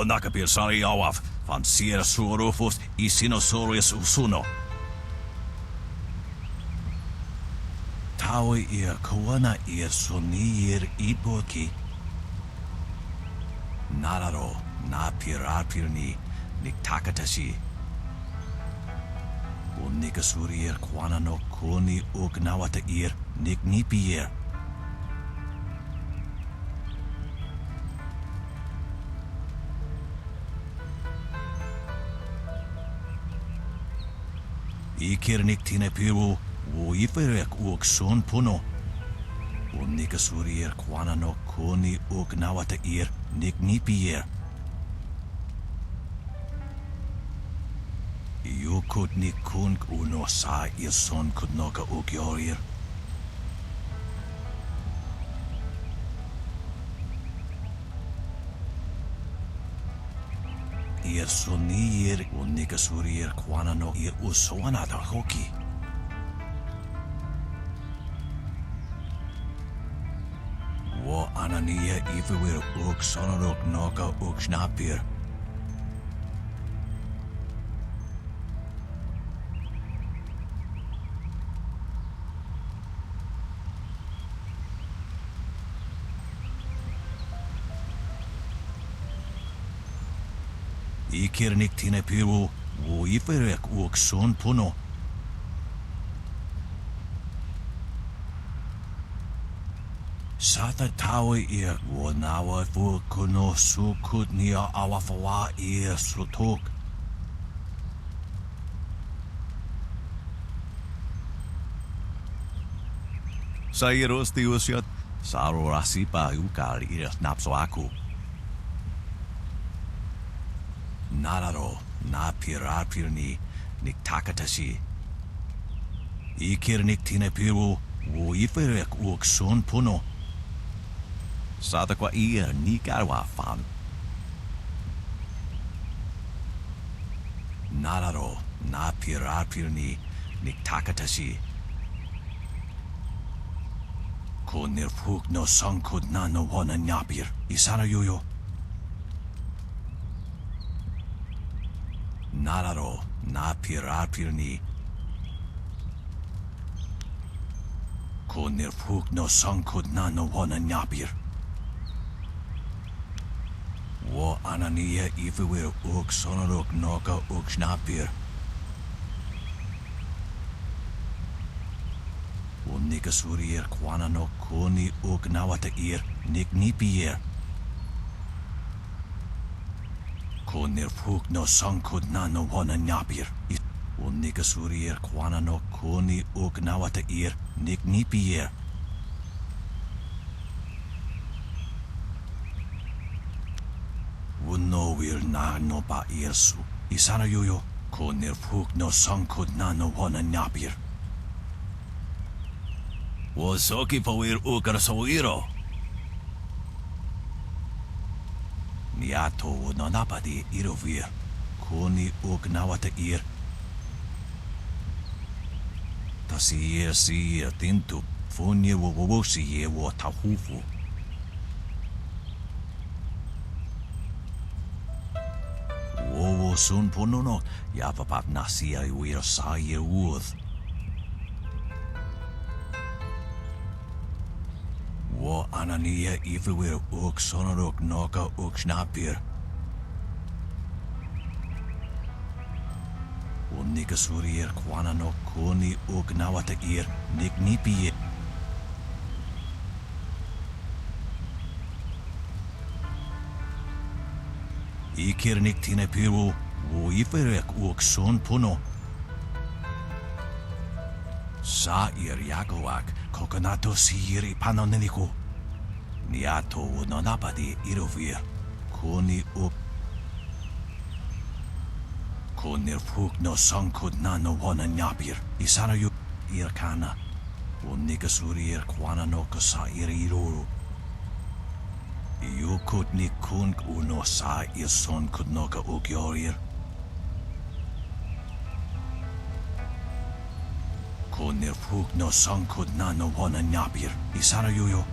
nakapil sari awaf, van sier surufus I sinosaurus usuno. Tawi kawana sonir ipoki. Nararo na pirapirni niktakatashi. Unikasurir kwana no kuni ugnawata niknipier. Ikirnik tinepiru iferek son puno. Unikasurir kwana no kuni ugnawata niknipier. Yukut nikunk uno sa son kudnoka ukyorir. Sonir unikasurir kwana no usoanata hoki. Wo anania ifewir sonarok noka snapir. Ikirnik tinepiru iferek son puno. Sata tawi nawa fu kuno sukut nia awafawa slutok. Sairos tiusyat saro rasipa ukar napso aku. Nararo na pirapirni niktakatashi. Ikirnik tinepiru iferek son puno. Sata kwa nikarwa fan. Nararo na pirapirni niktakatashi. Konirfuk no sankud na no wana nyapir. Isana yuyo. Nararo na pirapirni. Konirfuk no sankud na no wana nyapir. Wo anania ifewir sonarok noka snapir. Unikasurir kwana no kuni nawata niknipier. Konirfuk no sankud na no wana nyapir. Unikasurir kwana no kuni nawata niknipier. Uno will na no ba irsu. Isana yuyo. Konirfuk no sankud na no wana nyapir. Wosoki pawir ukarasoiro. Niato no napadi irovir. Kuni nawata Tasir tintu. Funye wowosi wo tahufu. Wowo sun pununo. Yapapat nasia wir sa uth. Wo anania ifewir sonarok noka snapir. Unikasurir kwana no kuni nawata niknipier. Ikirnik tinepiru iferek son puno. Sa yakowak kokonato siri panoneniku. Niato no napadi irovir. Kuni Konirfuk no sankud na no wana nyapir. Isana yu kana. Unikasurir kwana no kasa iruru. Yukut nikunk uno sa son kudnoka ukyorir. Konirfuk no sankud na no wana nyapir. Isana yuyo.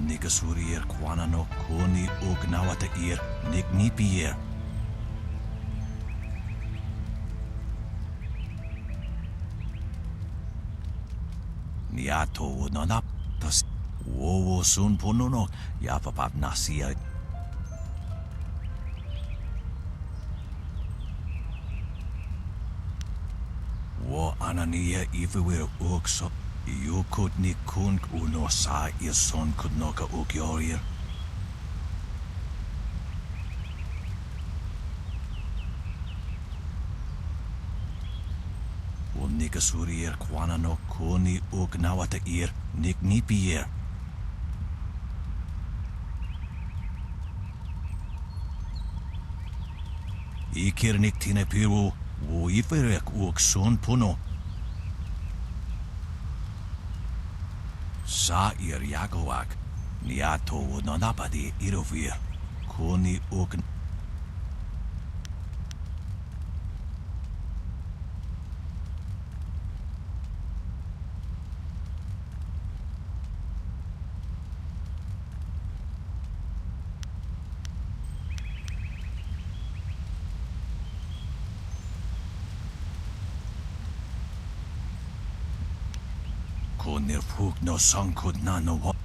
Nigasurier Quanano Koni Ugnawata Ir Niknipier. Niato Nonap Tas Wowo Sun Pununo Yapapap Nasia. Wo Anania Ifuir Ukso. You could ni kunk uno sa your son could knock a ukyorir. Un nigasurier quana no koni ugnawata ir nik nipier. Ikir nik tina piru, wo iferek uk son puno. Sa ir Yagoak, Niato Nonapadi Irovir, Koni Ugn. Konir Puk no Song could nano what.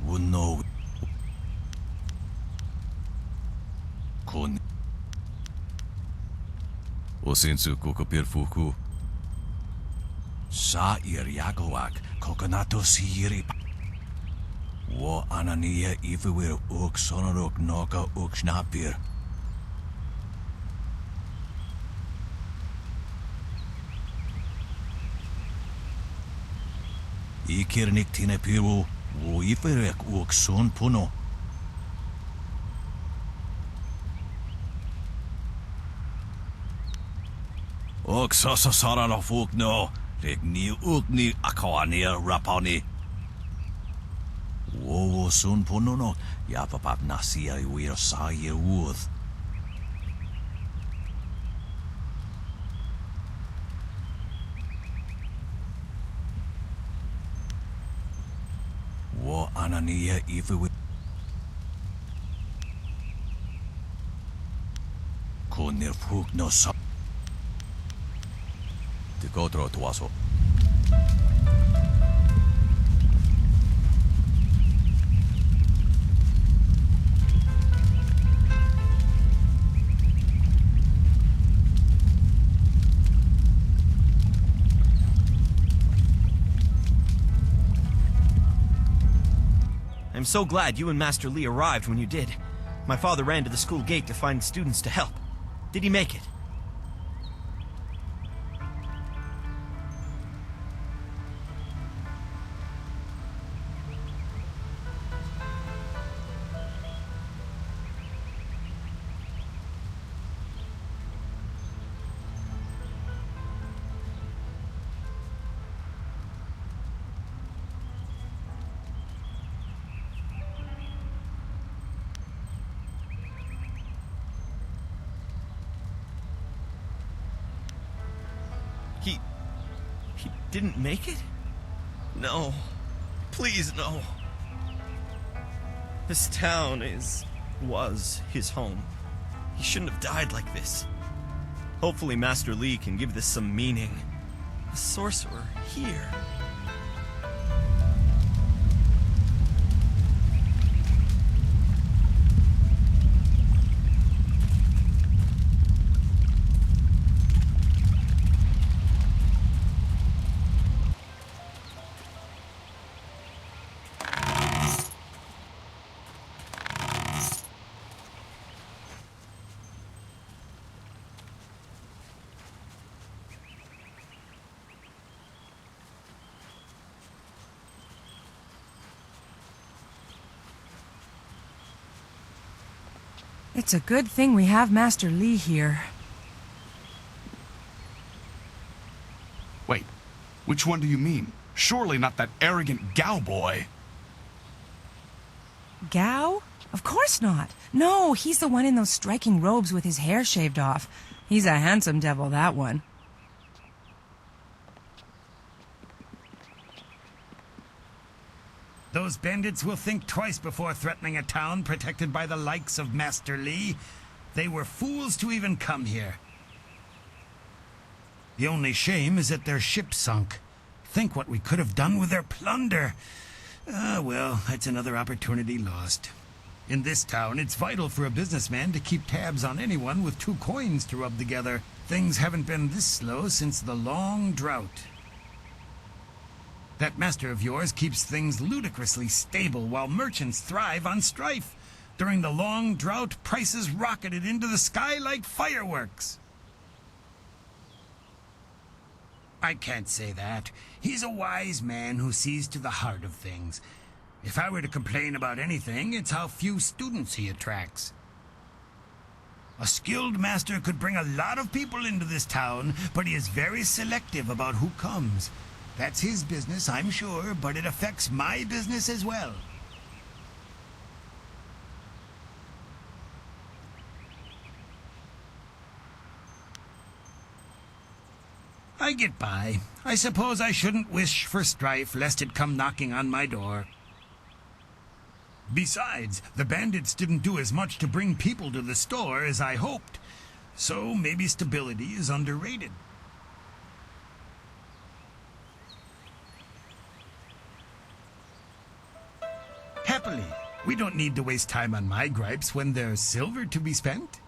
Would know. Kon. Osensu Kokopir Fuku. Sa ir Yagoak, Coconato Siri. Wo Anania Ifuir Uk Sonorok Noka Uk Schnapir. Ikirnik tina piru, wo iferek uk son puno. Ok sasa sarana fuk no, regni ukni akawanir rapani. Wo son puno no, yapapap nasia iwir sa ye wooth. Wo Anania Ifu Konir Puk no Sa. The Godro Tuaso. I'm so glad you and Master Lee arrived when you did. My father ran to the school gate to find students to help. Did he make it? He didn't make it? No. Please, no. This town was his home. He shouldn't have died like this. Hopefully Master Lee can give this some meaning. A sorcerer here. It's a good thing we have Master Lee here. Wait, which one do you mean? Surely not that arrogant Gao boy. Gao? Of course not. No, he's the one in those striking robes with his hair shaved off. He's a handsome devil, that one. Those bandits will think twice before threatening a town protected by the likes of Master Li. They were fools to even come here. The only shame is that their ship sunk. Think what we could have done with their plunder. Well, that's another opportunity lost. In this town, it's vital for a businessman to keep tabs on anyone with 2 coins to rub together. Things haven't been this slow since the long drought. That master of yours keeps things ludicrously stable while merchants thrive on strife. During the long drought, prices rocketed into the sky like fireworks. I can't say that. He's a wise man who sees to the heart of things. If I were to complain about anything, it's how few students he attracts. A skilled master could bring a lot of people into this town, but he is very selective about who comes. That's his business, I'm sure, but it affects my business as well. I get by. I suppose I shouldn't wish for strife lest it come knocking on my door. Besides, the bandits didn't do as much to bring people to the store as I hoped. So maybe stability is underrated. Happily, we don't need to waste time on my gripes when there's silver to be spent.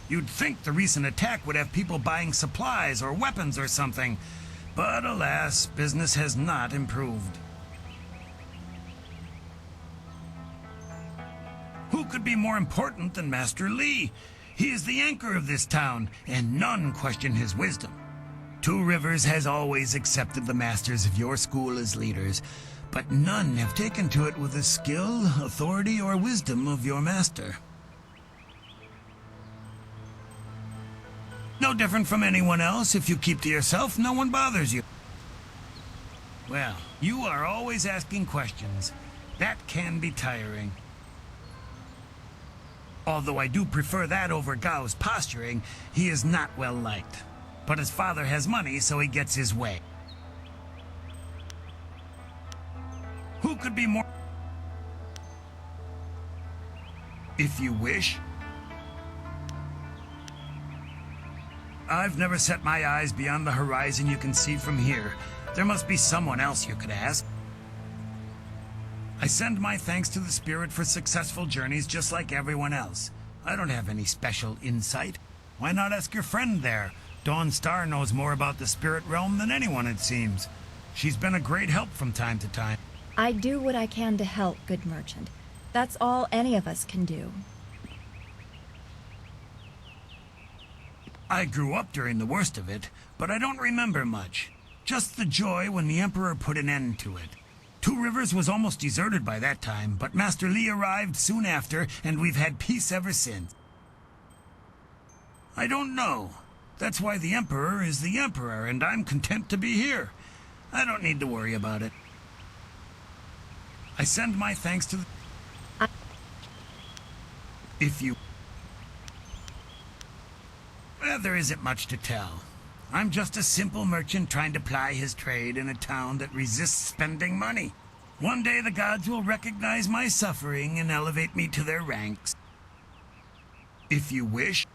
You'd think the recent attack would have people buying supplies or weapons or something, but alas, business has not improved. Who could be more important than Master Li? He is the anchor of this town, and none question his wisdom. Two Rivers has always accepted the masters of your school as leaders, but none have taken to it with the skill, authority, or wisdom of your master. No different from anyone else. If you keep to yourself, no one bothers you. Well, you are always asking questions. That can be tiring. Although I do prefer that over Gao's posturing, he is not well liked. But his father has money, so he gets his way. Who could be more... If you wish... I've never set my eyes beyond the horizon you can see from here. There must be someone else you could ask. I send my thanks to the spirit for successful journeys just like everyone else. I don't have any special insight. Why not ask your friend there? Dawn Star knows more about the spirit realm than anyone, it seems. She's been a great help from time to time. I do what I can to help, good merchant. That's all any of us can do. I grew up during the worst of it, but I don't remember much. Just the joy when the Emperor put an end to it. Two Rivers was almost deserted by that time, but Master Li arrived soon after, and we've had peace ever since. I don't know. That's why the Emperor is the Emperor, and I'm content to be here. I don't need to worry about it. I send my thanks to the... If you... Well, there isn't much to tell. I'm just a simple merchant trying to ply his trade in a town that resists spending money. One day the gods will recognize my suffering and elevate me to their ranks. If you wish.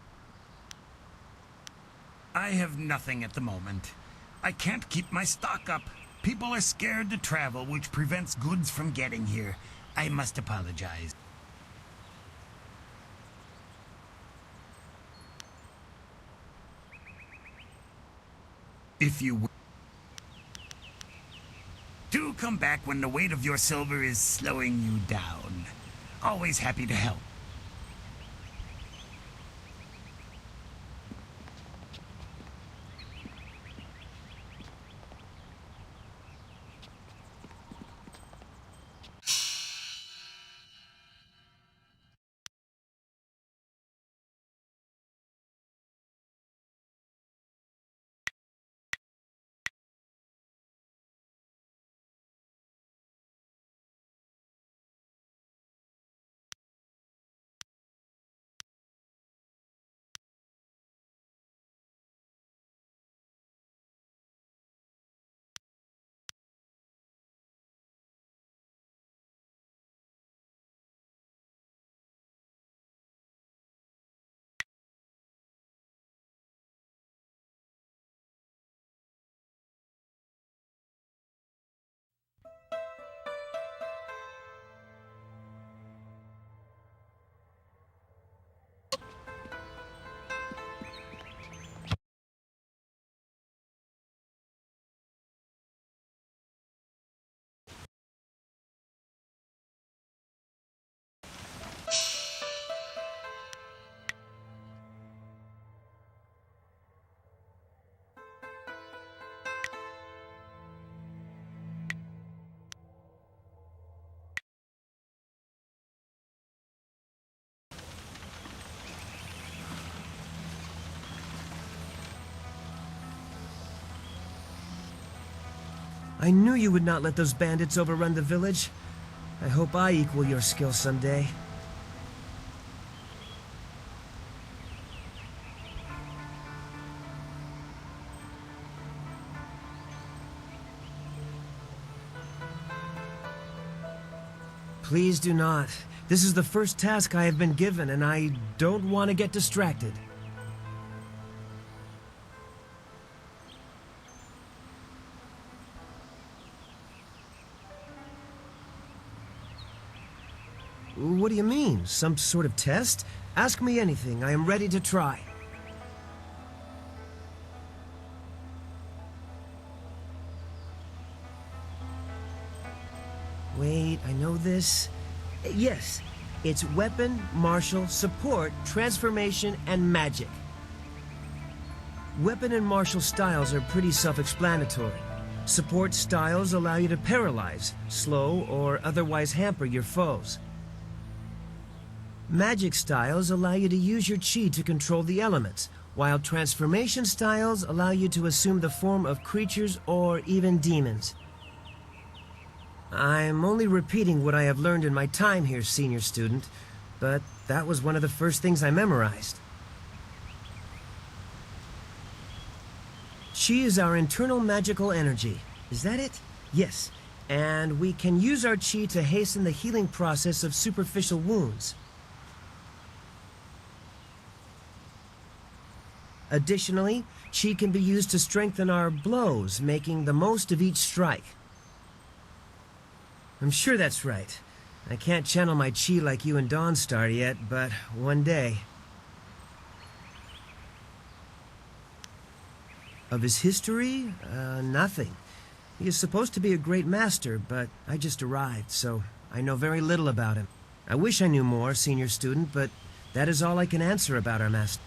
I have nothing at the moment. I can't keep my stock up. People are scared to travel, which prevents goods from getting here. I must apologize. If you do come back when the weight of your silver is slowing you down. Always happy to help. I knew you would not let those bandits overrun the village. I hope I equal your skill someday. Please do not. This is the first task I have been given, and I don't want to get distracted. What do you mean? Some sort of test? Ask me anything. I am ready to try. Wait, I know this. Yes, it's weapon, martial, support, transformation, and magic. Weapon and martial styles are pretty self-explanatory. Support styles allow you to paralyze, slow, or otherwise hamper your foes. Magic styles allow you to use your chi to control the elements, while transformation styles allow you to assume the form of creatures or even demons. I'm only repeating what I have learned in my time here, senior student, but that was one of the first things I memorized. Chi is our internal magical energy. Is that it? Yes. And we can use our chi to hasten the healing process of superficial wounds. Additionally, chi can be used to strengthen our blows, making the most of each strike. I'm sure that's right. I can't channel my chi like you and Dawnstar yet, but one day. Of his history? Nothing. He is supposed to be a great master, but I just arrived, so I know very little about him. I wish I knew more, senior student, but that is all I can answer about our master.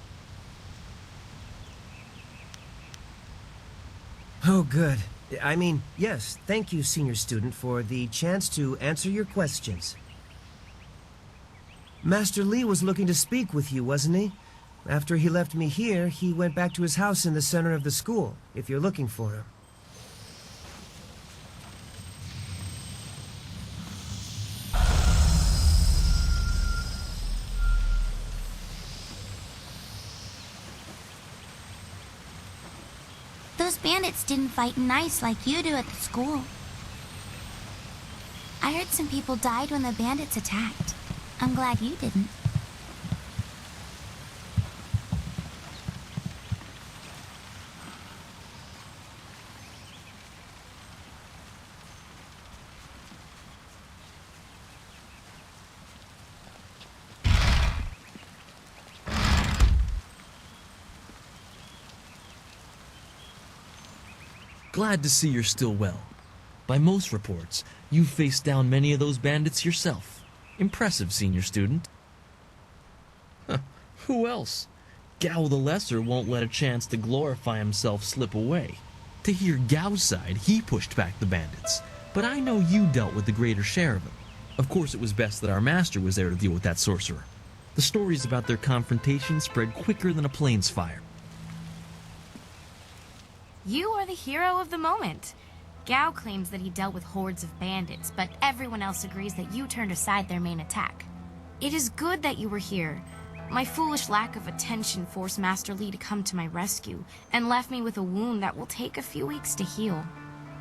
Oh, good. I mean, yes, thank you, senior student, for the chance to answer your questions. Master Li was looking to speak with you, wasn't he? After he left me here, he went back to his house in the center of the school, if you're looking for him. Those bandits didn't fight nice like you do at the school. I heard some people died when the bandits attacked. I'm glad you didn't. Glad to see you're still well. By most reports, you've faced down many of those bandits yourself. Impressive, senior student. Huh, who else? Gao the Lesser won't let a chance to glorify himself slip away. To hear Gao's side, he pushed back the bandits. But I know you dealt with the greater share of them. Of course, it was best that our master was there to deal with that sorcerer. The stories about their confrontation spread quicker than a plane's fire. You are the hero of the moment. Gao claims that he dealt with hordes of bandits, but everyone else agrees that you turned aside their main attack. It is good that you were here. My foolish lack of attention forced Master Li to come to my rescue, and left me with a wound that will take a few weeks to heal.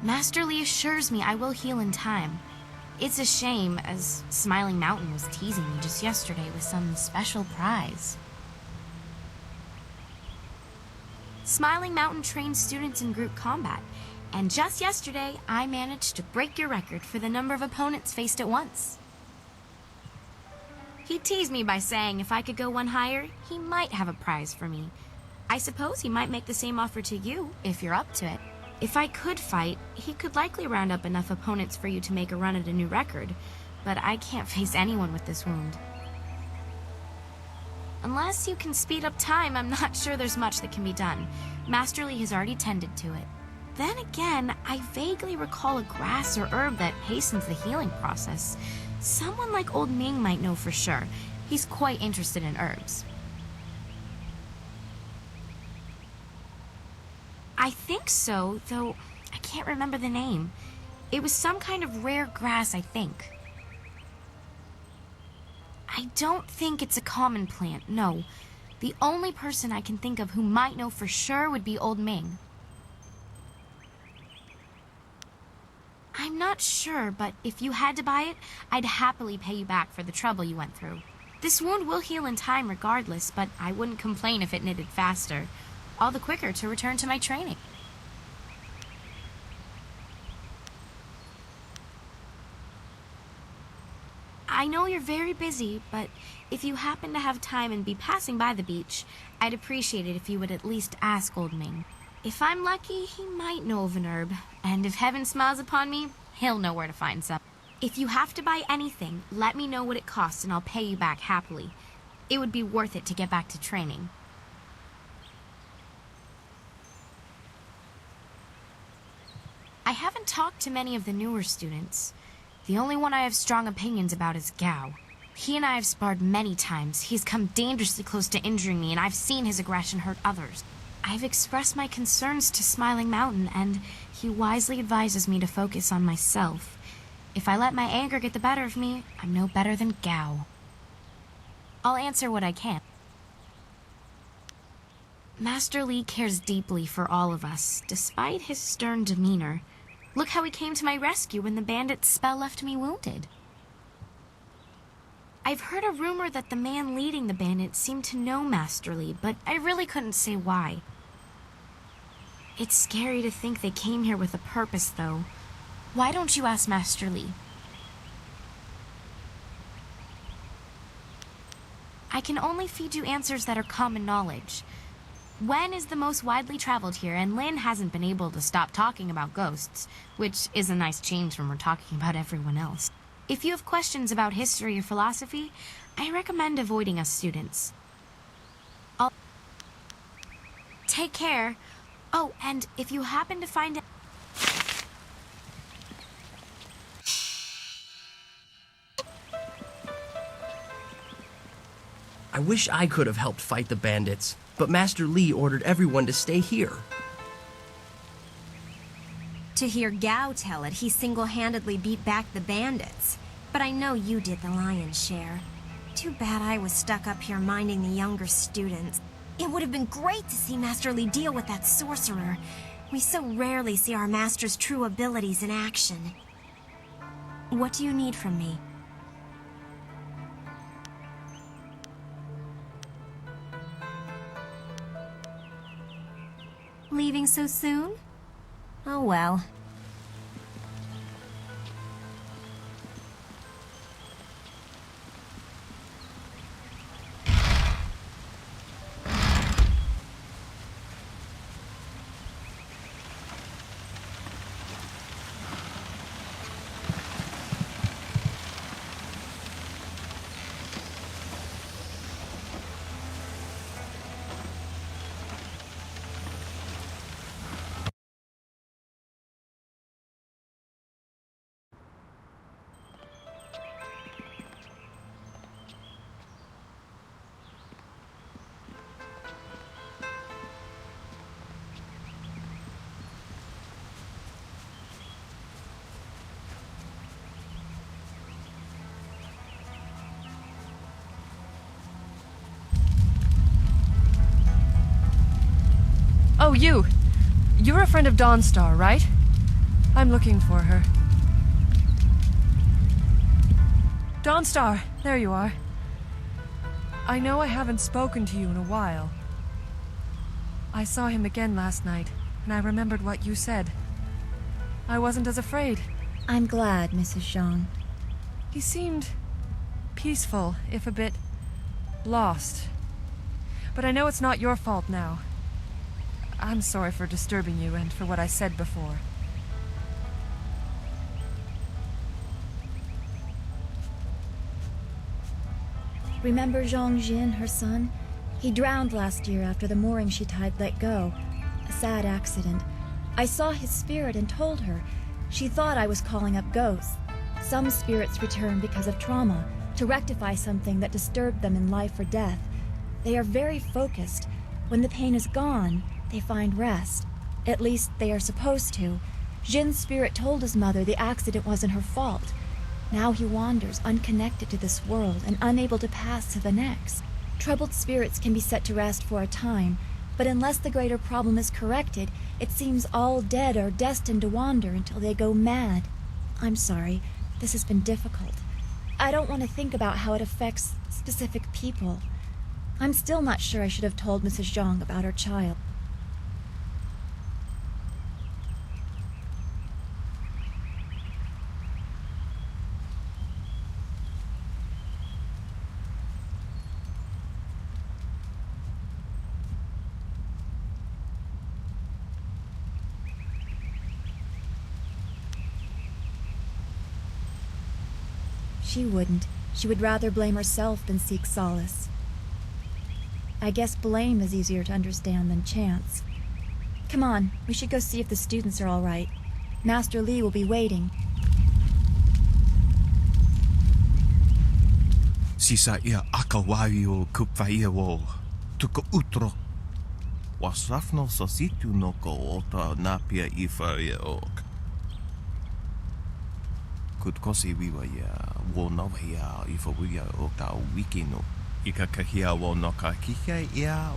Master Li assures me I will heal in time. It's a shame, as Smiling Mountain was teasing me just yesterday with some special prize. Smiling Mountain trains students in group combat, and just yesterday, I managed to break your record for the number of opponents faced at once. He teased me by saying if I could go one higher, he might have a prize for me. I suppose he might make the same offer to you, if you're up to it. If I could fight, he could likely round up enough opponents for you to make a run at a new record, but I can't face anyone with this wound. Unless you can speed up time, I'm not sure there's much that can be done. Master Li has already tended to it. Then again, I vaguely recall a grass or herb that hastens the healing process. Someone like Old Ming might know for sure. He's quite interested in herbs. I think so, though I can't remember the name. It was some kind of rare grass, I think. I don't think it's a common plant, no. The only person I can think of who might know for sure would be Old Ming. I'm not sure, but if you had to buy it, I'd happily pay you back for the trouble you went through. This wound will heal in time regardless, but I wouldn't complain if it knitted faster. All the quicker to return to my training. I know you're very busy, but if you happen to have time and be passing by the beach, I'd appreciate it if you would at least ask Old Ming. If I'm lucky, he might know of an herb, and if heaven smiles upon me, he'll know where to find some. If you have to buy anything, let me know what it costs and I'll pay you back happily. It would be worth it to get back to training. I haven't talked to many of the newer students. The only one I have strong opinions about is Gao. He and I have sparred many times. He's come dangerously close to injuring me, and I've seen his aggression hurt others. I've expressed my concerns to Smiling Mountain, and he wisely advises me to focus on myself. If I let my anger get the better of me, I'm no better than Gao. I'll answer what I can. Master Li cares deeply for all of us, despite his stern demeanor. Look how he came to my rescue when the bandit's spell left me wounded. I've heard a rumor that the man leading the bandits seemed to know Master Li, but I really couldn't say why. It's scary to think they came here with a purpose, though. Why don't you ask Master Li? I can only feed you answers that are common knowledge. Wen is the most widely traveled here, and Lin hasn't been able to stop talking about ghosts, which is a nice change when we're talking about everyone else. If you have questions about history or philosophy, I recommend avoiding us students. Take care. Oh, and if you happen to find it... I wish I could have helped fight the bandits, but Master Li ordered everyone to stay here. To hear Gao tell it, he single-handedly beat back the bandits. But I know you did the lion's share. Too bad I was stuck up here minding the younger students. It would have been great to see Master Li deal with that sorcerer. We so rarely see our master's true abilities in action. What do you need from me? Leaving so soon? Oh well. Oh, you! You're a friend of Dawnstar, right? I'm looking for her. Dawnstar, there you are. I know I haven't spoken to you in a while. I saw him again last night, and I remembered what you said. I wasn't as afraid. I'm glad, Mrs. Zhang. He seemed peaceful, if a bit lost. But I know it's not your fault now. I'm sorry for disturbing you and for what I said before. Remember Zhang Jin, her son? He drowned last year after the mooring she tied let go. A sad accident. I saw his spirit and told her. She thought I was calling up ghosts. Some spirits return because of trauma, to rectify something that disturbed them in life or death. They are very focused. When the pain is gone, they find rest. At least they are supposed to. Jin's spirit told his mother the accident wasn't her fault. Now he wanders, unconnected to this world and unable to pass to the next. Troubled spirits can be set to rest for a time, but unless the greater problem is corrected, it seems all dead are destined to wander until they go mad. I'm sorry, this has been difficult. I don't want to think about how it affects specific people. I'm still not sure I should have told Mrs. Zhang about her child. She wouldn't. She would rather blame herself than seek solace. I guess blame is easier to understand than chance. Come on, we should go see if the students are all right. Master Li will be waiting. Sisa ia akawai o kupfaia wo. Tuko utro. Wasrafno sositu no ko ota napia ifaia ok. Kutkosi wiwa ia wo novia ifawia o ta wikino. Ika kahia wo no ka kihia ia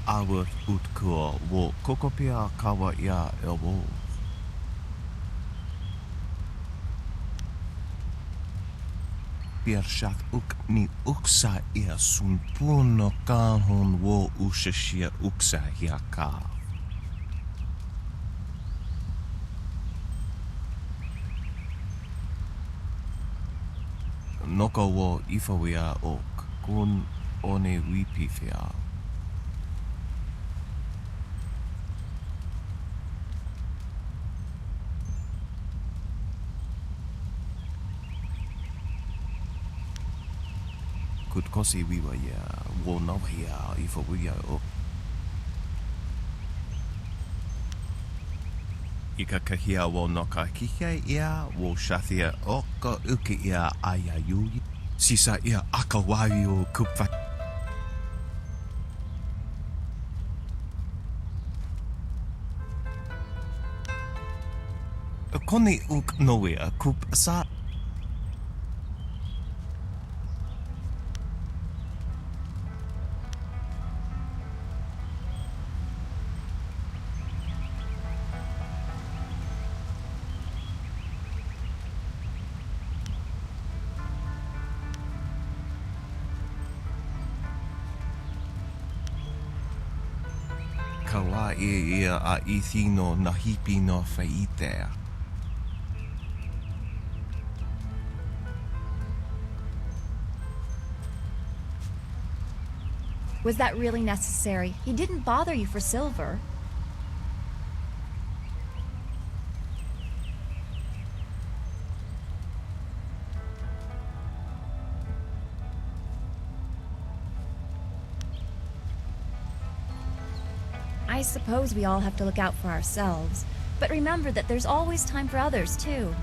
awa utko wo kokopia kawa ia elwo. Piershat uk ni uksa ia sun puno kanhon wo ushashia uksa hia ka. Noko wo ifawia ok kun one wipifia. Kutkosi wiwa ia wo novia ifawia ok. Ika kahia wo no ka kihia ia wo shathia oka uke ia ayayui. Sisa ia akawai o kupfa. Kone uk noea kup sa. Kawa ia a ithino na hipi no feitea. Was that really necessary? He didn't bother you for silver. I suppose we all have to look out for ourselves, but remember that there's always time for others, too.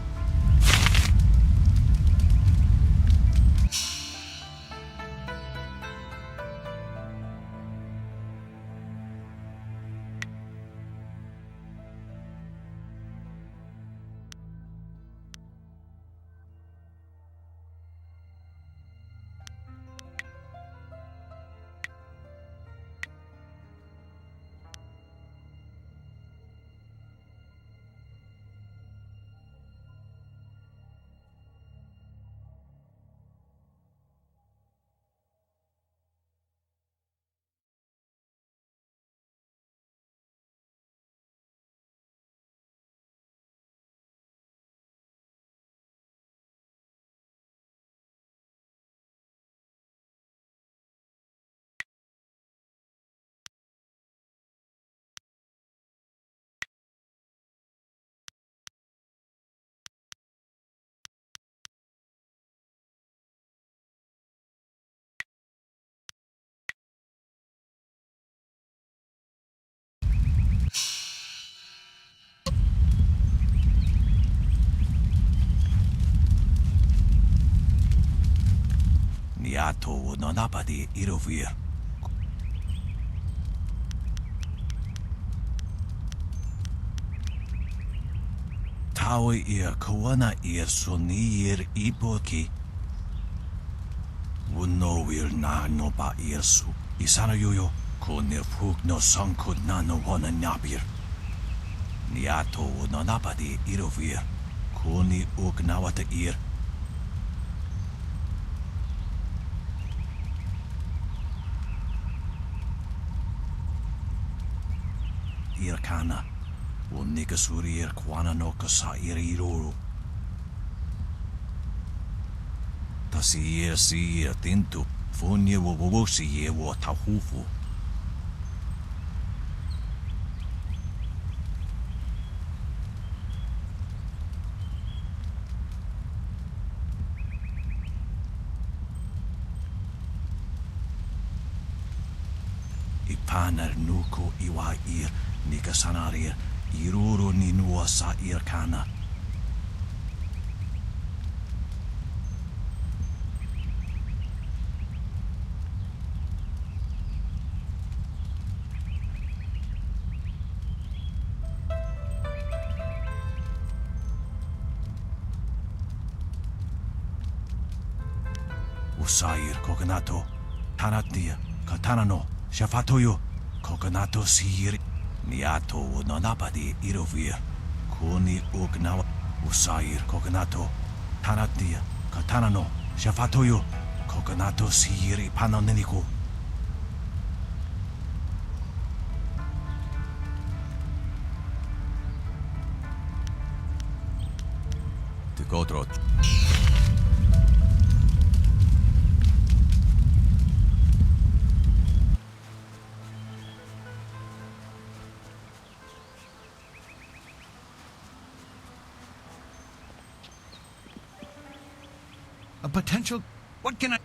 Niato no napadi irovir. Hawi ir koana ir sonir ipoki. Wuno wir na no ba irsu. Isana yuyo ko nirpuk no sankud na no wana nyapir. Niato no napadi irovir. Kuni uk nawata ir. Irkana. Unikasuri ir kwana no kasa ir iroro. Tasi ir si ir tintu. Funye wo wosi ye wo tahufu. Ipanar nuko iwa ir nikasanarir iruro ni nuwa sa irkana. Usair kokonato tanatia katanano shafatoyo kokonato sir niato nonapadi irovir kuni ugnawa usair kokonato tanatia katanano shafatoyo kokonato sir panoneniko. Tikotrot. A potential... What can I...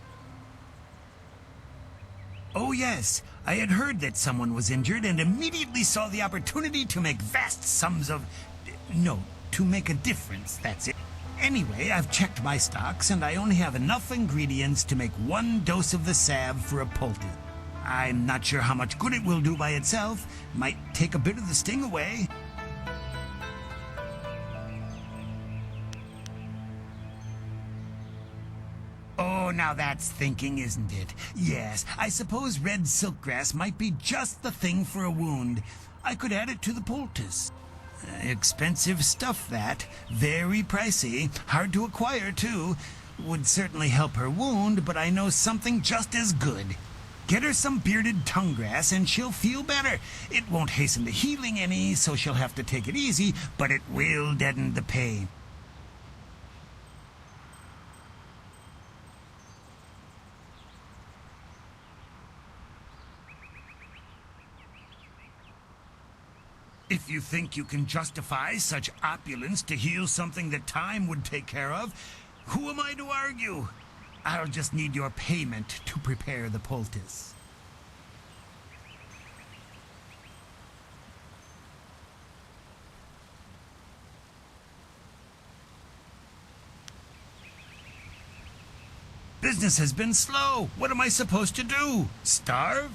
Oh yes, I had heard that someone was injured and immediately saw the opportunity to make vast sums of... No, to make a difference, that's it. Anyway, I've checked my stocks and I only have enough ingredients to make one dose of the salve for a poultice. I'm not sure how much good it will do by itself. Might take a bit of the sting away. Oh, now that's thinking, isn't it? Yes, I suppose red silkgrass might be just the thing for a wound. I could add it to the poultice. Expensive stuff, that. Very pricey. Hard to acquire, too. Would certainly help her wound, but I know something just as good. Get her some bearded tongue grass and she'll feel better. It won't hasten the healing any, so she'll have to take it easy, but it will deaden the pain. If you think you can justify such opulence to heal something that time would take care of, who am I to argue? I'll just need your payment to prepare the poultice. Business has been slow. What am I supposed to do? Starve?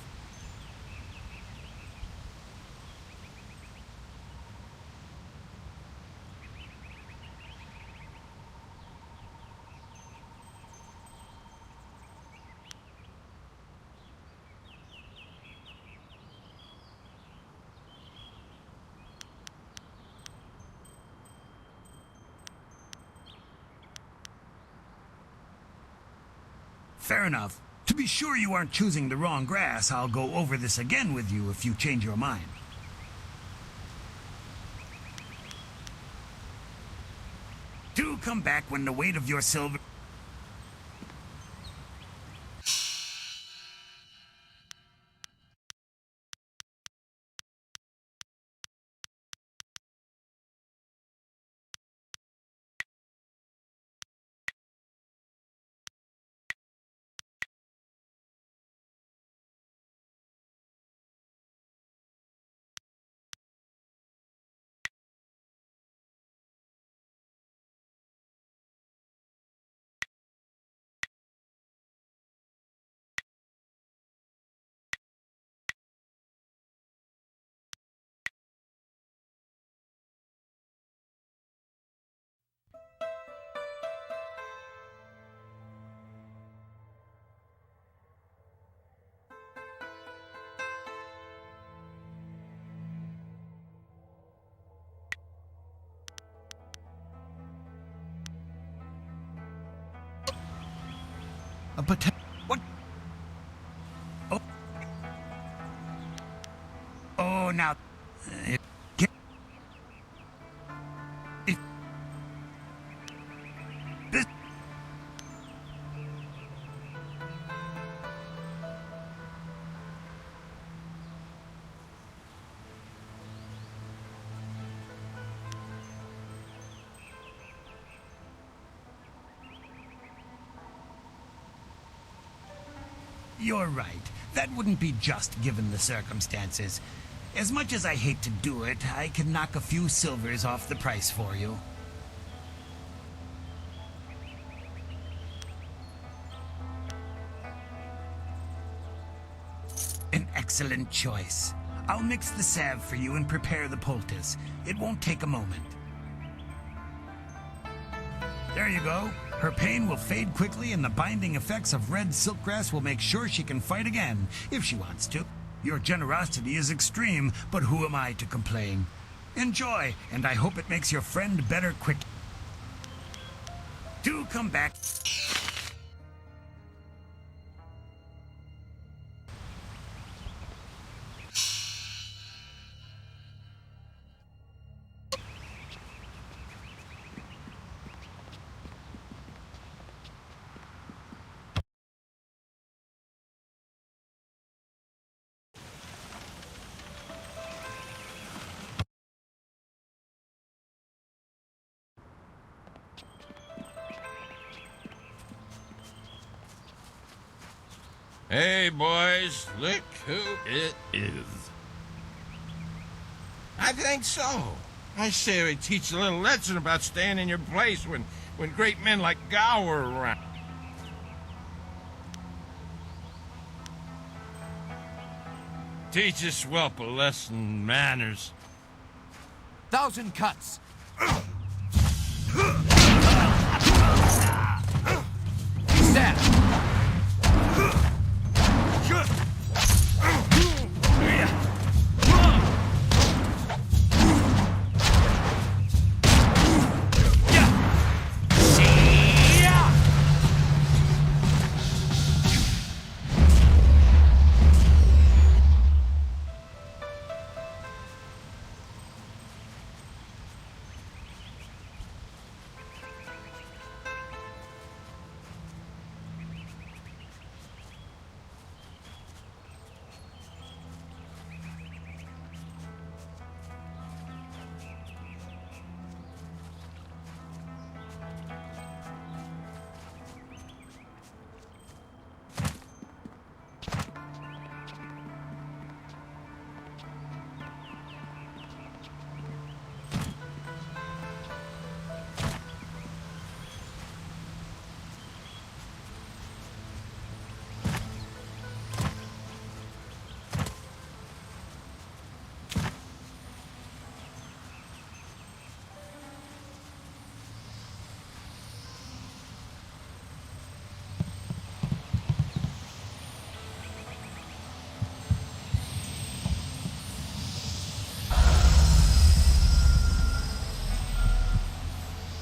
Fair enough. To be sure you aren't choosing the wrong grass, I'll go over this again with you if you change your mind. Do come back when the weight of your silver... Get- it- this- You're right. That wouldn't be just given the circumstances. As much as I hate to do it, I can knock a few silvers off the price for you. An excellent choice. I'll mix the salve for you and prepare the poultice. It won't take a moment. There you go. Her pain will fade quickly and the binding effects of red silkgrass will make sure she can fight again, if she wants to. Your generosity is extreme, but who am I to complain? Enjoy, and I hope it makes your friend better quick. Do come back. Hey, boys, look who it is. I think so. I say we teach a little lesson about staying in your place when great men like Gao are around. Teach this whelp a lesson in manners. 1,000 cuts. Stab.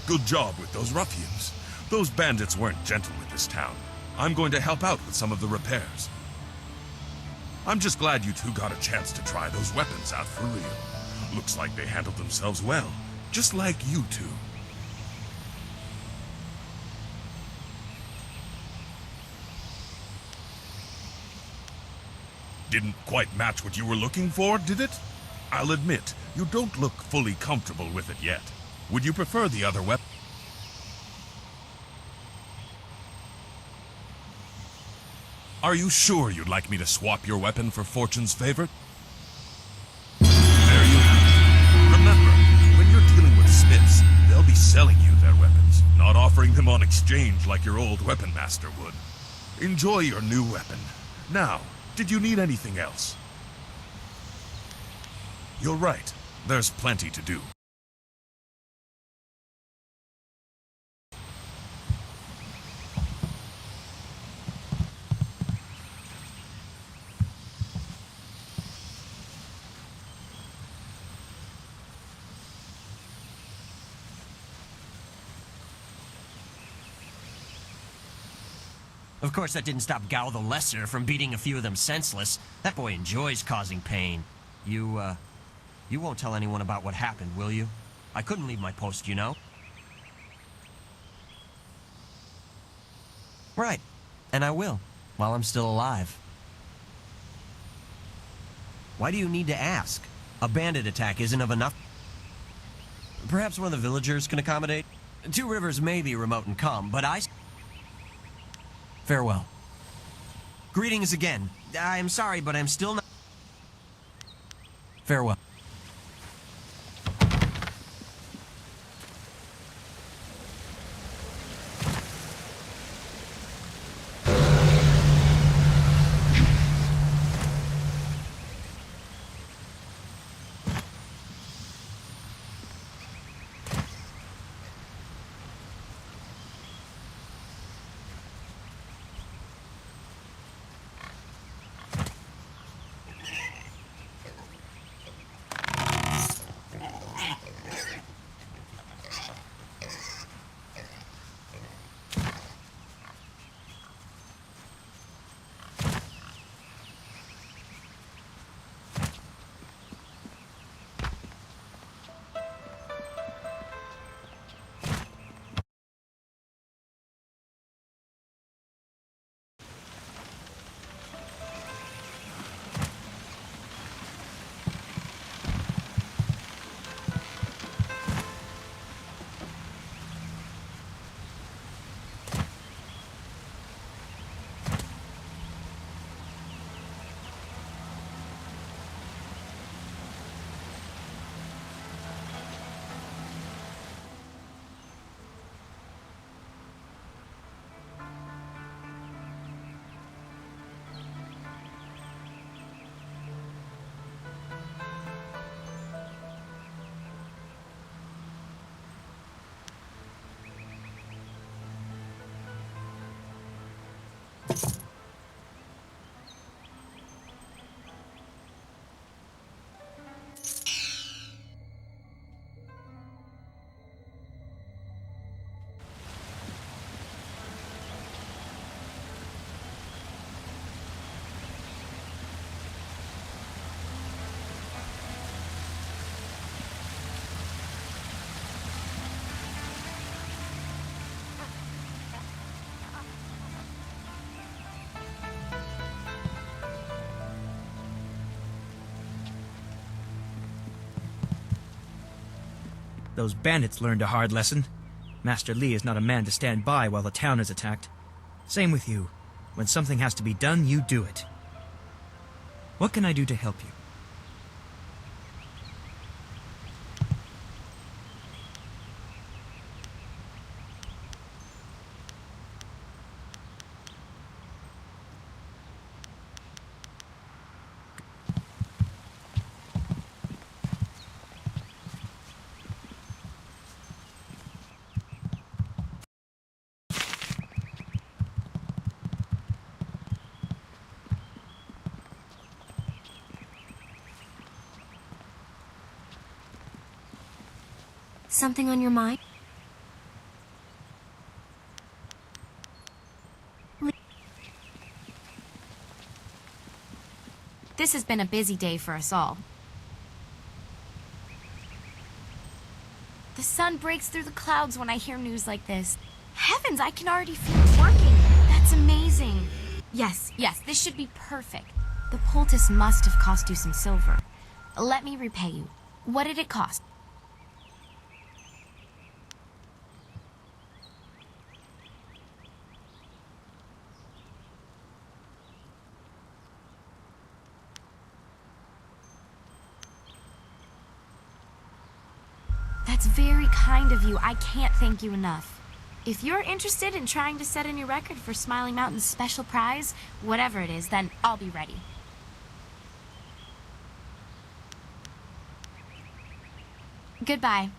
Good job with those ruffians. Those bandits weren't gentle with this town. I'm going to help out with some of the repairs. I'm just glad you two got a chance to try those weapons out for real. Looks like they handled themselves well, just like you two. Didn't quite match what you were looking for, did it? I'll admit, you don't look fully comfortable with it yet. Would you prefer the other weapon? Are you sure you'd like me to swap your weapon for Fortune's favorite? There you have it. Remember, when you're dealing with smiths, they'll be selling you their weapons, not offering them on exchange like your old weapon master would. Enjoy your new weapon. Now, did you need anything else? You're right. There's plenty to do. Of course, that didn't stop Gao the Lesser from beating a few of them senseless. That boy enjoys causing pain. You You won't tell anyone about what happened, will you? I couldn't leave my post, you know? Right. And I will, while I'm still alive. Why do you need to ask? A bandit attack isn't of enough. Perhaps one of the villagers can accommodate? Two Rivers may be remote and calm, but Farewell. Greetings again. I'm sorry, but I'm still not... Farewell. Those bandits learned a hard lesson. Master Li is not a man to stand by while the town is attacked. Same with you. When something has to be done, you do it. What can I do to help you? Something on your mind? This has been a busy day for us all. The sun breaks through the clouds when I hear news like this. Heavens, I can already feel it working. That's amazing. Yes, this should be perfect. The poultice must have cost you some silver. Let me repay you. What did it cost? That's very kind of you. I can't thank you enough. If you're interested in trying to set a new record for Smiling Mountain's special prize, whatever it is, then I'll be ready. Goodbye.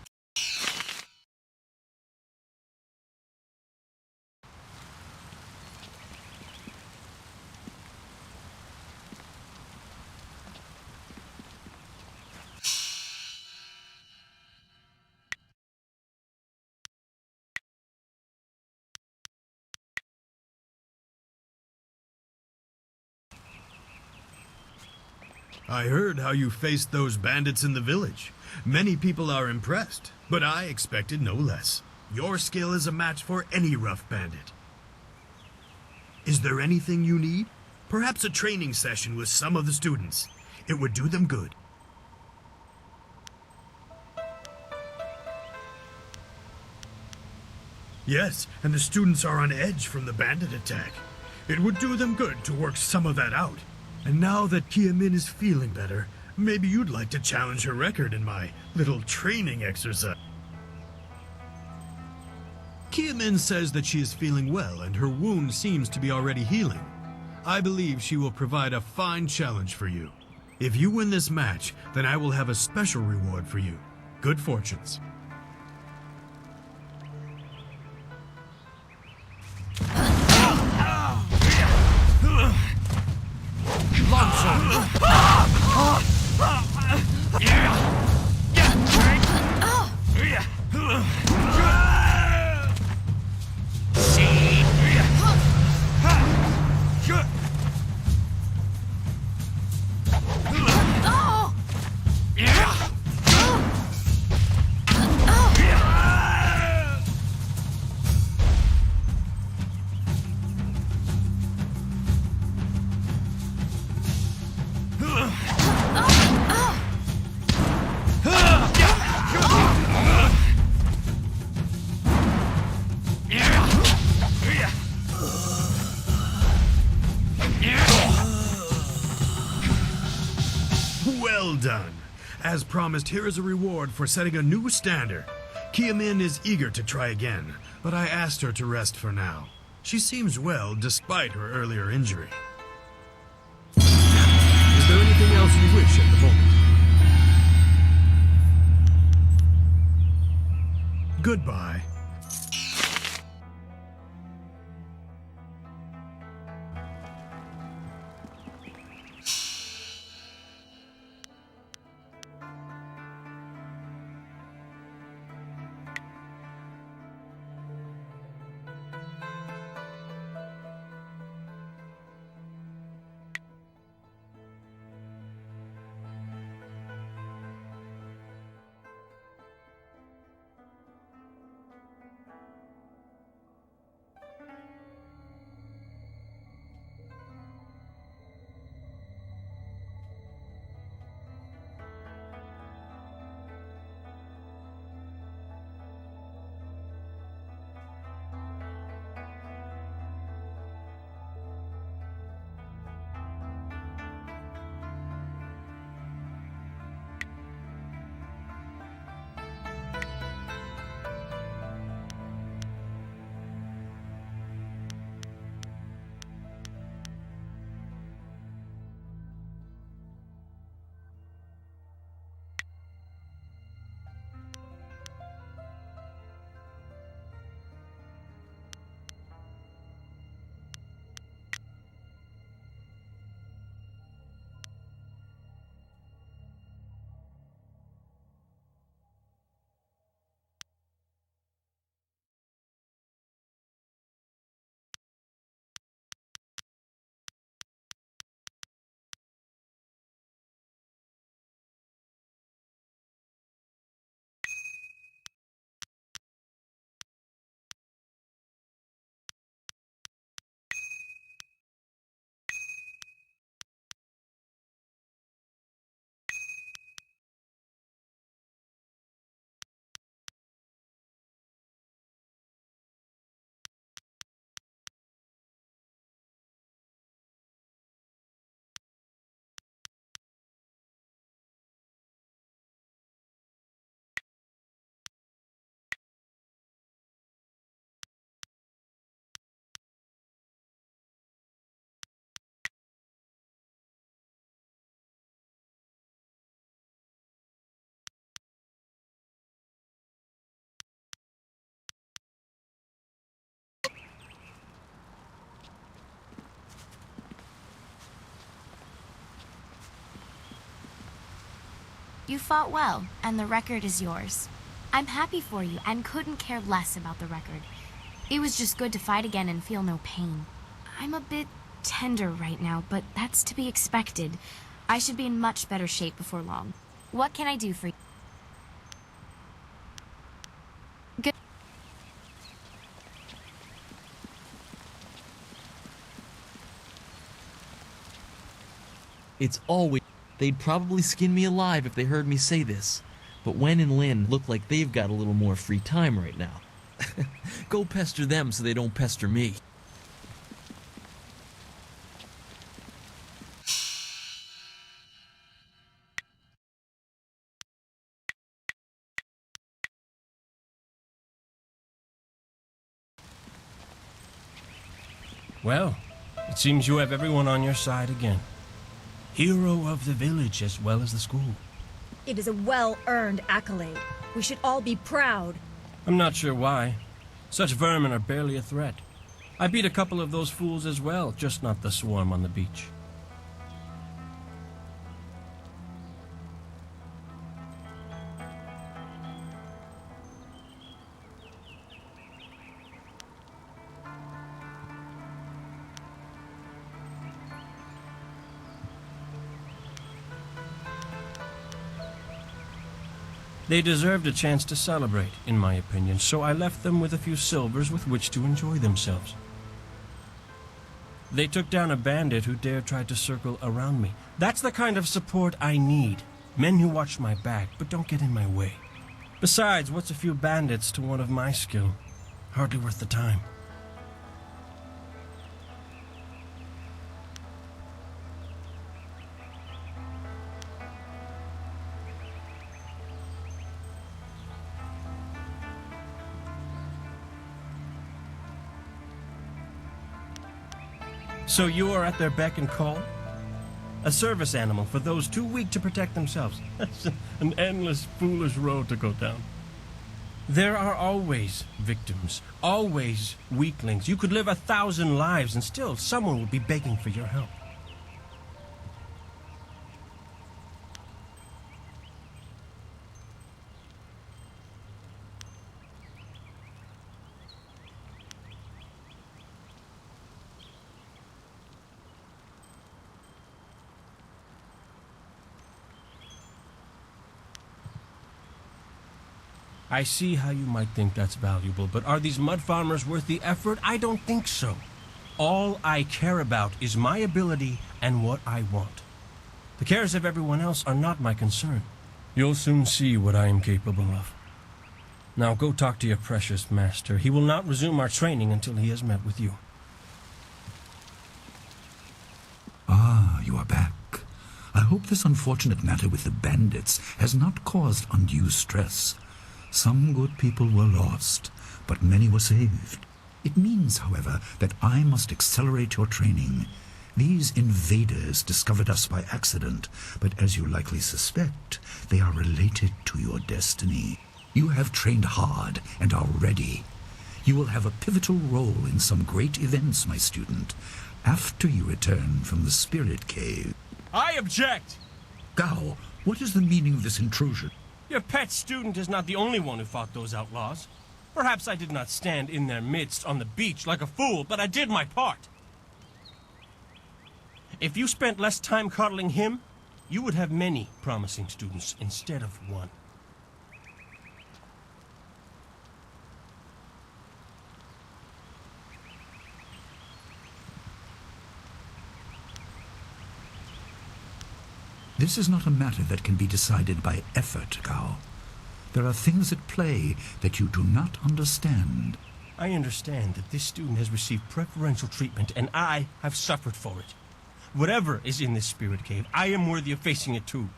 I heard how you faced those bandits in the village. Many people are impressed, but I expected no less. Your skill is a match for any rough bandit. Is there anything you need? Perhaps a training session with some of the students. It would do them good. Yes, and the students are on edge from the bandit attack. It would do them good to work some of that out. And now that Kia Min is feeling better, maybe you'd like to challenge her record in my little training exercise. Kia Min says that she is feeling well and her wound seems to be already healing. I believe she will provide a fine challenge for you. If you win this match, then I will have a special reward for you. Good fortunes. Well done. As promised, here is a reward for setting a new standard. Kia Min is eager to try again, but I asked her to rest for now. She seems well despite her earlier injury. Is there anything else you wish at the moment? Goodbye. You fought well, and the record is yours. I'm happy for you and couldn't care less about the record. It was just good to fight again and feel no pain. I'm a bit tender right now, but that's to be expected. I should be in much better shape before long. What can I do for you? Good. It's always... They'd probably skin me alive if they heard me say this. But Wen and Lin look like they've got a little more free time right now. Go pester them so they don't pester me. Well, it seems you have everyone on your side again. Hero of the village as well as the school. It is a well-earned accolade. We should all be proud. I'm not sure why. Such vermin are barely a threat. I beat a couple of those fools as well, just not the swarm on the beach. They deserved a chance to celebrate, in my opinion, so I left them with a few silvers with which to enjoy themselves. They took down a bandit who dared try to circle around me. That's the kind of support I need. Men who watch my back, but don't get in my way. Besides, what's a few bandits to one of my skill? Hardly worth the time. So you are at their beck and call? A service animal for those too weak to protect themselves. That's an endless, foolish road to go down. There are always victims, always weaklings. You could live 1,000 lives and still someone would be begging for your help. I see how you might think that's valuable, but are these mud farmers worth the effort? I don't think so. All I care about is my ability and what I want. The cares of everyone else are not my concern. You'll soon see what I am capable of. Now go talk to your precious master. He will not resume our training until he has met with you. Ah, you are back. I hope this unfortunate matter with the bandits has not caused undue stress. Some good people were lost, but many were saved. It means, however, that I must accelerate your training. These invaders discovered us by accident, but as you likely suspect, they are related to your destiny. You have trained hard and are ready. You will have a pivotal role in some great events, my student, after you return from the Spirit Cave. I object! Gao, what is the meaning of this intrusion? Your pet student is not the only one who fought those outlaws. Perhaps I did not stand in their midst on the beach like a fool, but I did my part. If you spent less time coddling him, you would have many promising students instead of one. This is not a matter that can be decided by effort, Gao. There are things at play that you do not understand. I understand that this student has received preferential treatment, and I have suffered for it. Whatever is in this spirit cave, I am worthy of facing it too.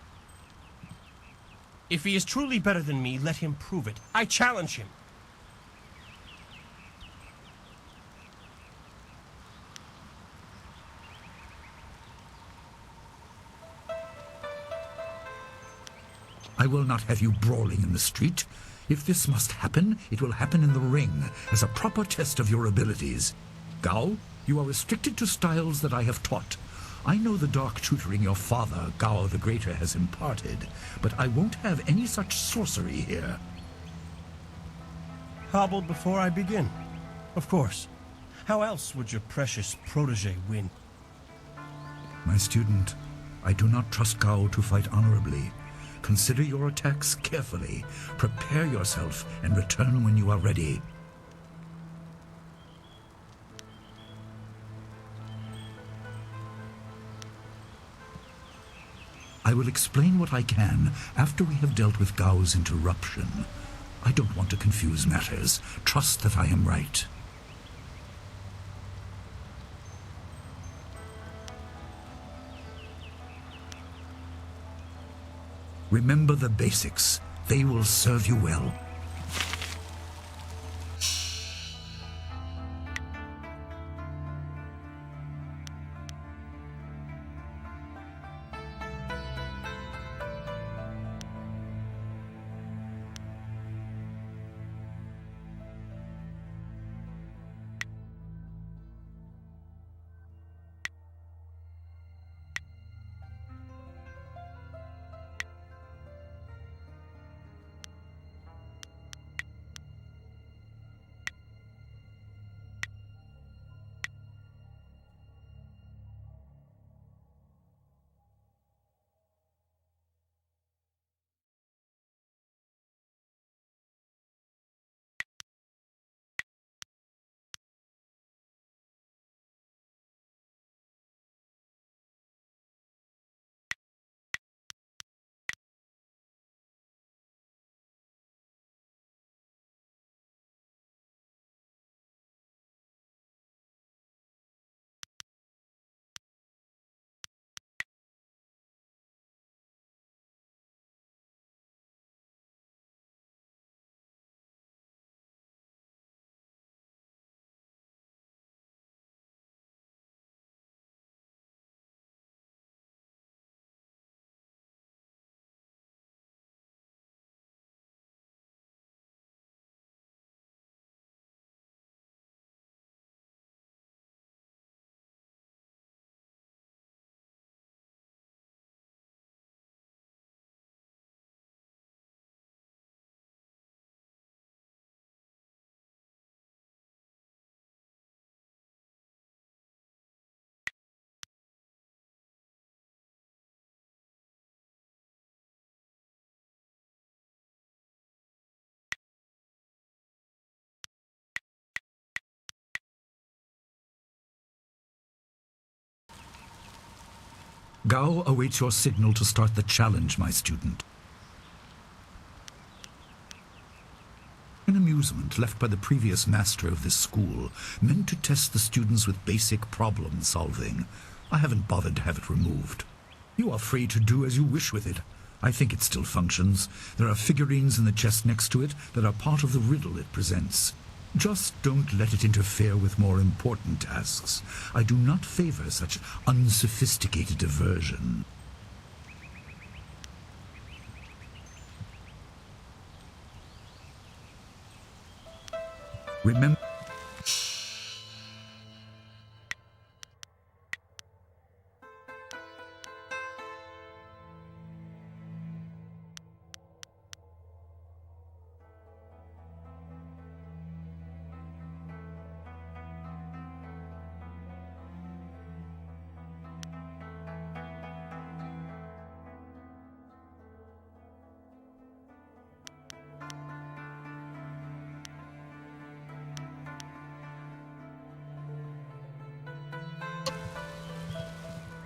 If he is truly better than me, let him prove it. I challenge him. I will not have you brawling in the street. If this must happen, it will happen in the ring, as a proper test of your abilities. Gao, you are restricted to styles that I have taught. I know the dark tutoring your father, Gao the Greater, has imparted, but I won't have any such sorcery here. Hobbled before I begin. Of course. How else would your precious protege win? My student, I do not trust Gao to fight honorably. Consider your attacks carefully. Prepare yourself and return when you are ready. I will explain what I can after we have dealt with Gao's interruption. I don't want to confuse matters. Trust that I am right. Remember the basics. They will serve you well. Gao awaits your signal to start the challenge, my student. An amusement left by the previous master of this school, meant to test the students with basic problem solving. I haven't bothered to have it removed. You are free to do as you wish with it. I think it still functions. There are figurines in the chest next to it that are part of the riddle it presents. Just don't let it interfere with more important tasks. I do not favor such unsophisticated diversion. Remember...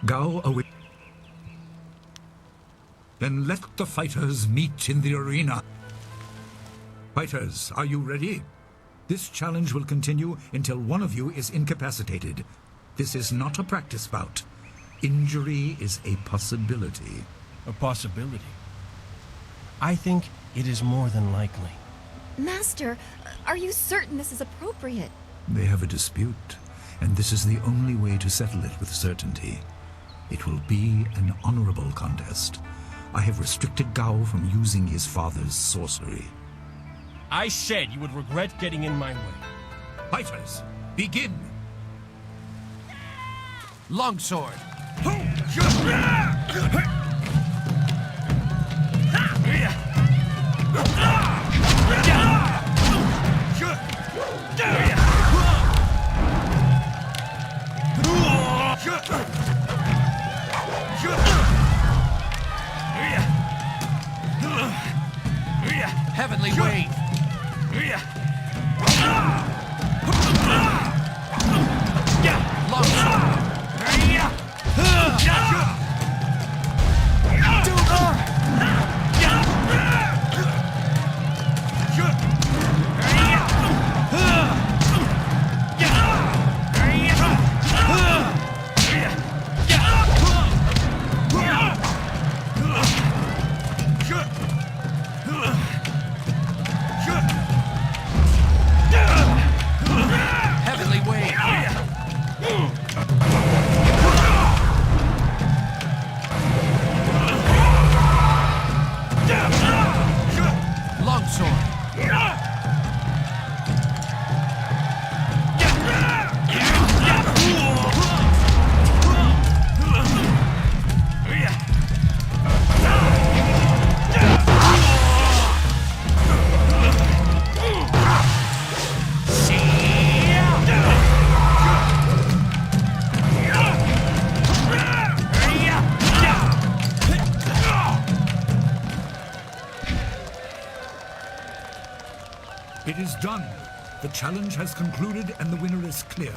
Gao away. Then let the fighters meet in the arena. Fighters, are you ready? This challenge will continue until one of you is incapacitated. This is not a practice bout. Injury is a possibility. A possibility? I think it is more than likely. Master, are you certain this is appropriate? They have a dispute, and this is the only way to settle it with certainty. It will be an honorable contest. I have restricted Gao from using his father's sorcery. I said you would regret getting in my way. Fighters, begin! Longsword. Heavenly Wave! Heavenly Wave! Longsword! It is done. The challenge has concluded and the winner is clear.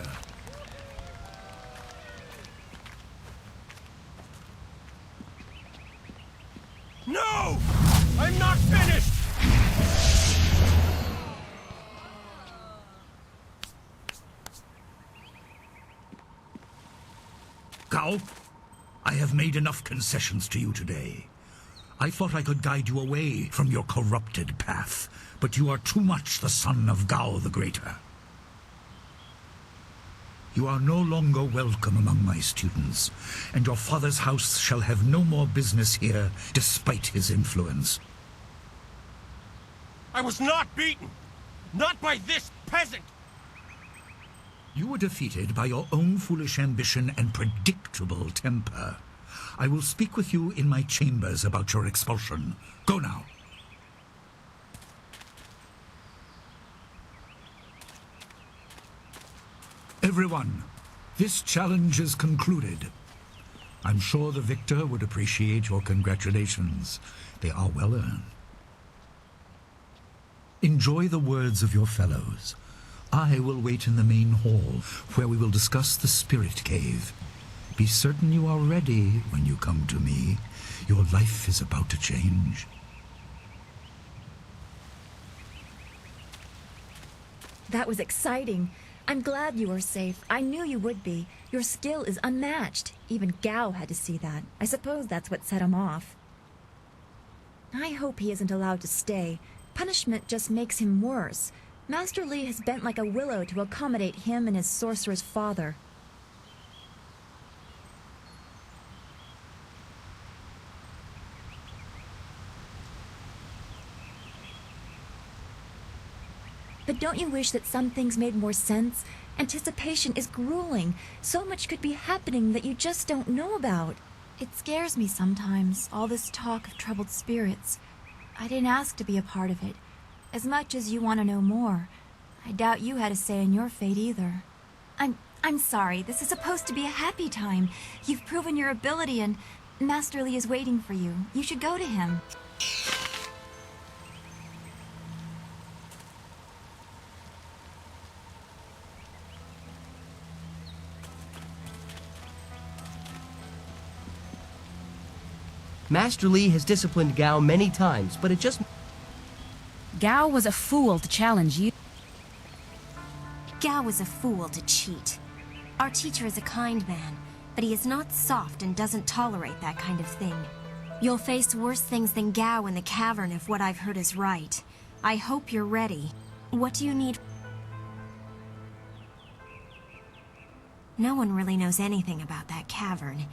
No! I'm not finished! Gao, I have made enough concessions to you today. I thought I could guide you away from your corrupted path, but you are too much the son of Gao the Greater. You are no longer welcome among my students, and your father's house shall have no more business here, despite his influence. I was not beaten! Not by this peasant! You were defeated by your own foolish ambition and predictable temper. I will speak with you in my chambers about your expulsion. Go now. Everyone, this challenge is concluded. I'm sure the victor would appreciate your congratulations. They are well earned. Enjoy the words of your fellows. I will wait in the main hall, where we will discuss the spirit cave. Be certain you are ready when you come to me. Your life is about to change. That was exciting. I'm glad you were safe. I knew you would be. Your skill is unmatched. Even Gao had to see that. I suppose that's what set him off. I hope he isn't allowed to stay. Punishment just makes him worse. Master Li has bent like a willow to accommodate him and his sorcerer's father. But don't you wish that some things made more sense? Anticipation is grueling. So much could be happening that you just don't know about. It scares me sometimes, all this talk of troubled spirits. I didn't ask to be a part of it. As much as you want to know more, I doubt you had a say in your fate either. I'm sorry. This is supposed to be a happy time. You've proven your ability and Master Li is waiting for you. You should go to him. Master Li has disciplined Gao many times, but it just... Gao was a fool to challenge you. Gao was a fool to cheat. Our teacher is a kind man, but he is not soft and doesn't tolerate that kind of thing. You'll face worse things than Gao in the cavern if what I've heard is right. I hope you're ready. What do you need? No one really knows anything about that cavern,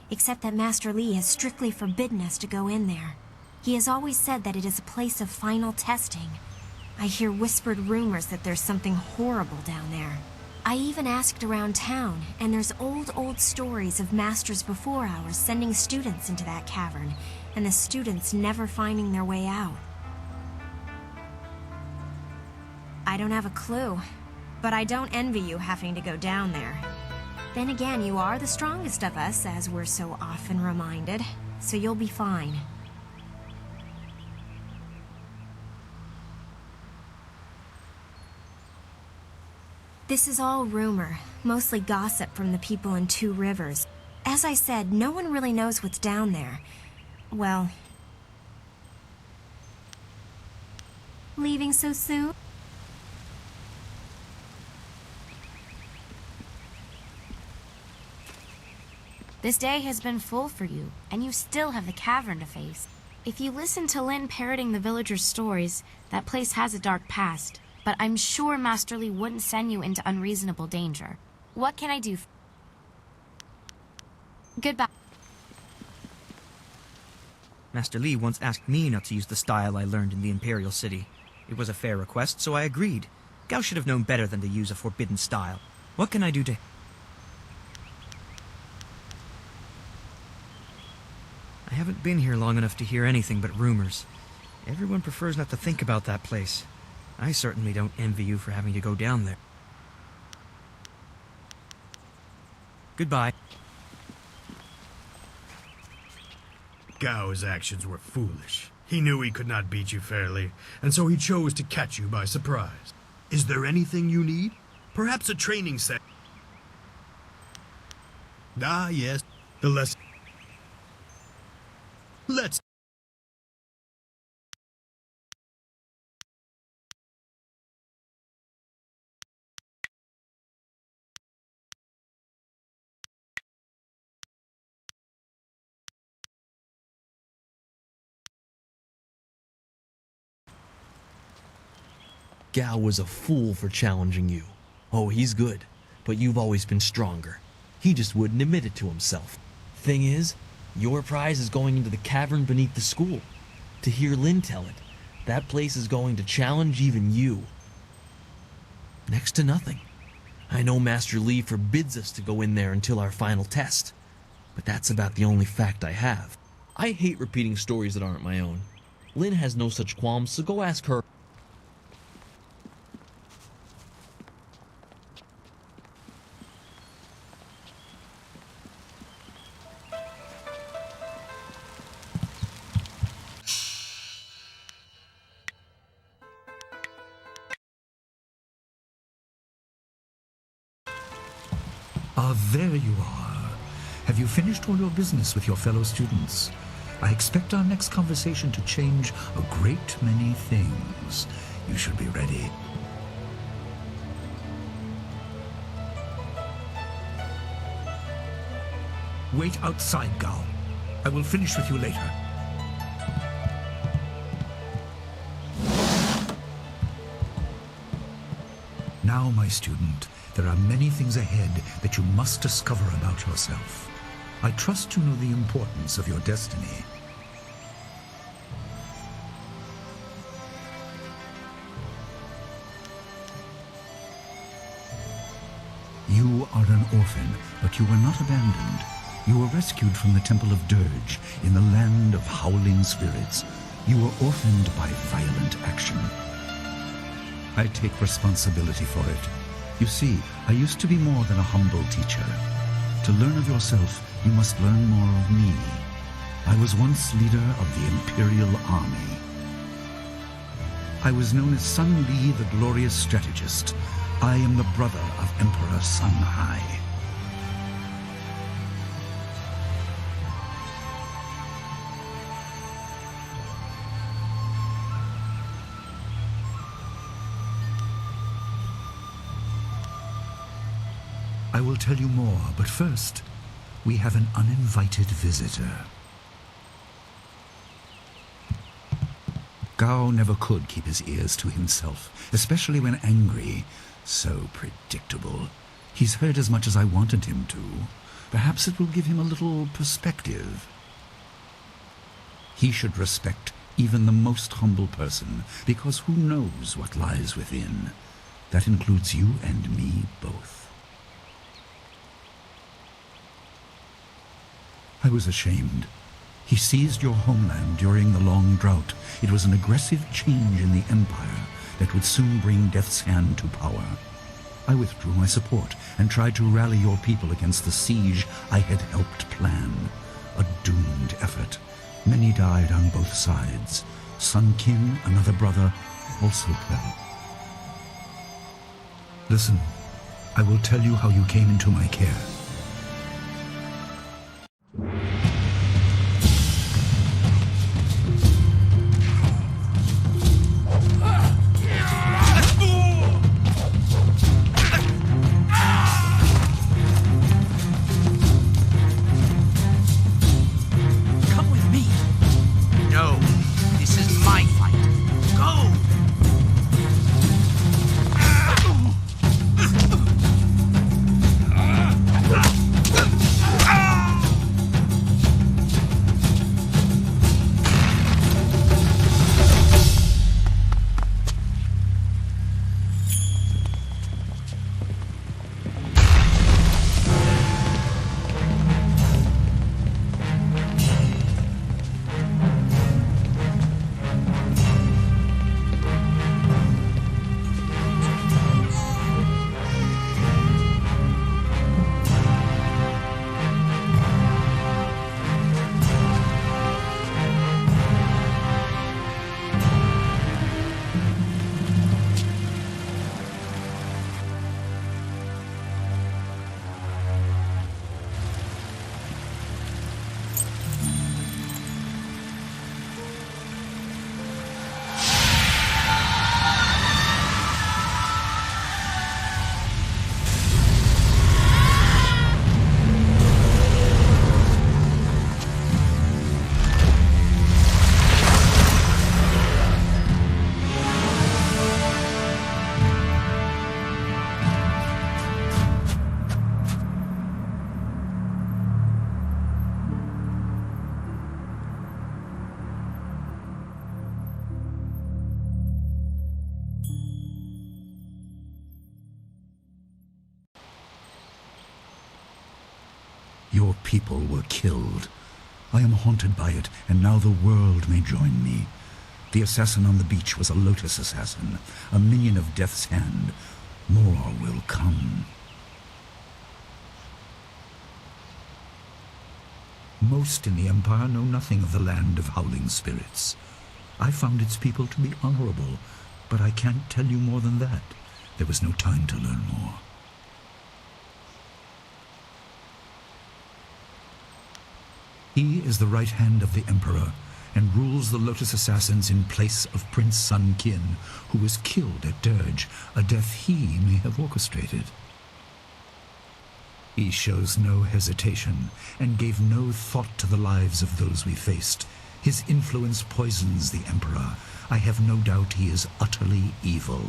except that Master Li has strictly forbidden us to go in there. He has always said that it is a place of final testing. I hear whispered rumors that there's something horrible down there. I even asked around town, and there's old stories of masters before ours sending students into that cavern, and the students never finding their way out. I don't have a clue, but I don't envy you having to go down there. Then again, you are the strongest of us, as we're so often reminded, so you'll be fine. This is all rumor, mostly gossip from the people in Two Rivers. As I said, no one really knows what's down there. Well... Leaving so soon? This day has been full for you, and you still have the cavern to face. If you listen to Lynn parroting the villagers' stories, that place has a dark past, but I'm sure Master Lee wouldn't send you into unreasonable danger. What can I do for... Goodbye. Master Lee once asked me not to use the style I learned in the Imperial City. It was a fair request, so I agreed. Gao should have known better than to use a forbidden style. What can I do to... I haven't been here long enough to hear anything but rumors. Everyone prefers not to think about that place. I certainly don't envy you for having to go down there. Goodbye. Gao's actions were foolish. He knew he could not beat you fairly, and so he chose to catch you by surprise. Is there anything you need? Perhaps a training set? Ah, yes. The lesson... Let's... Gao was a fool for challenging you. Oh, he's good, but you've always been stronger. He just wouldn't admit it to himself. Thing is, your prize is going into the cavern beneath the school. To hear Lin tell it, that place is going to challenge even you. Next to nothing. I know Master Lee forbids us to go in there until our final test, but that's about the only fact I have. I hate repeating stories that aren't my own. Lin has no such qualms, so go ask her. Ah, there you are. Have you finished all your business with your fellow students? I expect our next conversation to change a great many things. You should be ready. Wait outside, Gao. I will finish with you later. Now, my student, there are many things ahead that you must discover about yourself. I trust you know the importance of your destiny. You are an orphan, but you were not abandoned. You were rescued from the Temple of Dirge in the land of howling spirits. You were orphaned by violent action. I take responsibility for it. You see, I used to be more than a humble teacher. To learn of yourself, you must learn more of me. I was once leader of the Imperial Army. I was known as Sun Li, the glorious strategist. I am the brother of Emperor Sun Hai. I will tell you more, but first, we have an uninvited visitor. Gao never could keep his ears to himself, especially when angry. So predictable. He's heard as much as I wanted him to. Perhaps it will give him a little perspective. He should respect even the most humble person, because who knows what lies within? That includes you and me both. I was ashamed. He seized your homeland during the long drought. It was an aggressive change in the Empire that would soon bring Death's Hand to power. I withdrew my support and tried to rally your people against the siege I had helped plan. A doomed effort. Many died on both sides. Sun Qin, another brother, also fell. Listen, I will tell you how you came into my care. Come with me. No, this is my fight. Go! Your people were killed. I am haunted by it, and now the world may join me. The assassin on the beach was a Lotus assassin, a minion of Death's Hand. More will come. Most in the Empire know nothing of the land of howling spirits. I found its people to be honorable, but I can't tell you more than that. There was no time to learn more. He is the right hand of the Emperor, and rules the Lotus Assassins in place of Prince Sun Qin, who was killed at Dirge, a death he may have orchestrated. He shows no hesitation, and gave no thought to the lives of those we faced. His influence poisons the Emperor. I have no doubt he is utterly evil.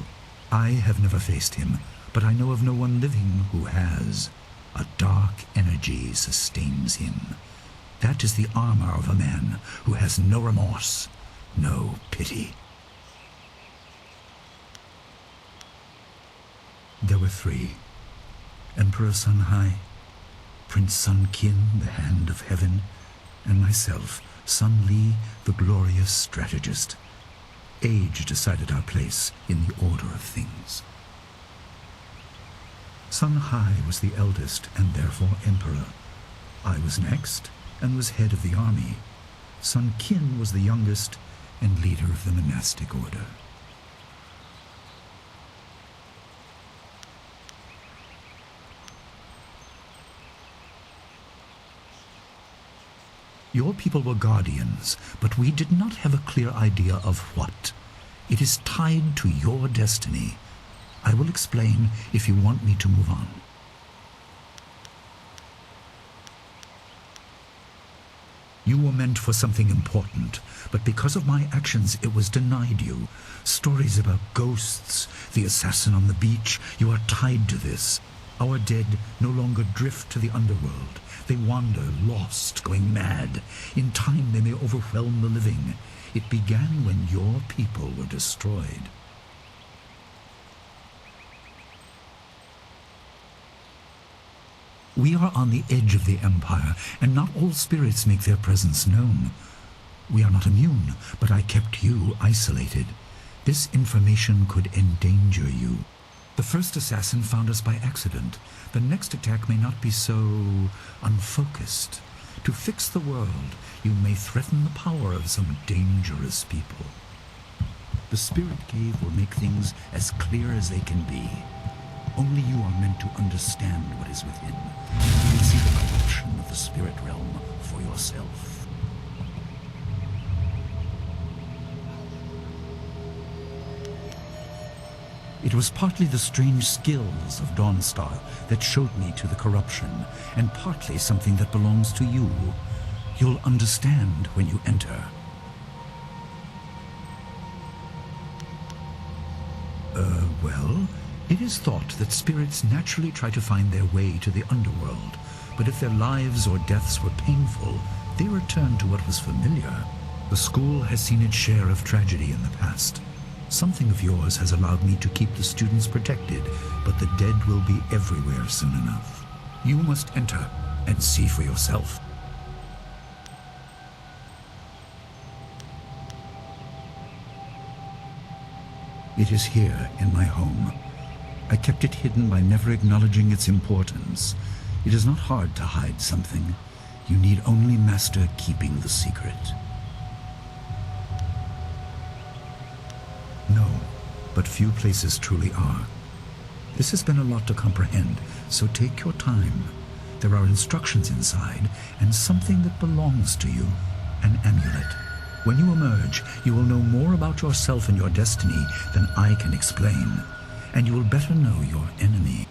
I have never faced him, but I know of no one living who has. A dark energy sustains him. That is the armor of a man who has no remorse, no pity. There were three. Emperor Sun Hai, Prince Sun Qin, the Hand of Heaven, and myself, Sun Li, the glorious strategist. Age decided our place in the order of things. Sun Hai was the eldest and therefore emperor. I was next and was head of the army. Sun Qin was the youngest and leader of the monastic order. Your people were guardians, but we did not have a clear idea of what. It is tied to your destiny. I will explain if you want me to move on. You were meant for something important, but because of my actions it was denied you. Stories about ghosts, the assassin on the beach, you are tied to this. Our dead no longer drift to the underworld. They wander, lost, going mad. In time they may overwhelm the living. It began when your people were destroyed. We are on the edge of the Empire, and not all spirits make their presence known. We are not immune, but I kept you isolated. This information could endanger you. The first assassin found us by accident. The next attack may not be so unfocused. To fix the world, you may threaten the power of some dangerous people. The Spirit Cave will make things as clear as they can be. Only you are meant to understand what is within. You will see the corruption of the spirit realm for yourself. It was partly the strange skills of Dawnstar that showed me to the corruption, and partly something that belongs to you. You'll understand when you enter. Well, it is thought that spirits naturally try to find their way to the underworld, but if their lives or deaths were painful, they return to what was familiar. The school has seen its share of tragedy in the past. Something of yours has allowed me to keep the students protected, but the dead will be everywhere soon enough. You must enter and see for yourself. It is here in my home. I kept it hidden by never acknowledging its importance. It is not hard to hide something. You need only master keeping the secret. No, but few places truly are. This has been a lot to comprehend, so take your time. There are instructions inside, and something that belongs to you, an amulet. When you emerge, you will know more about yourself and your destiny than I can explain, and you will better know your enemy.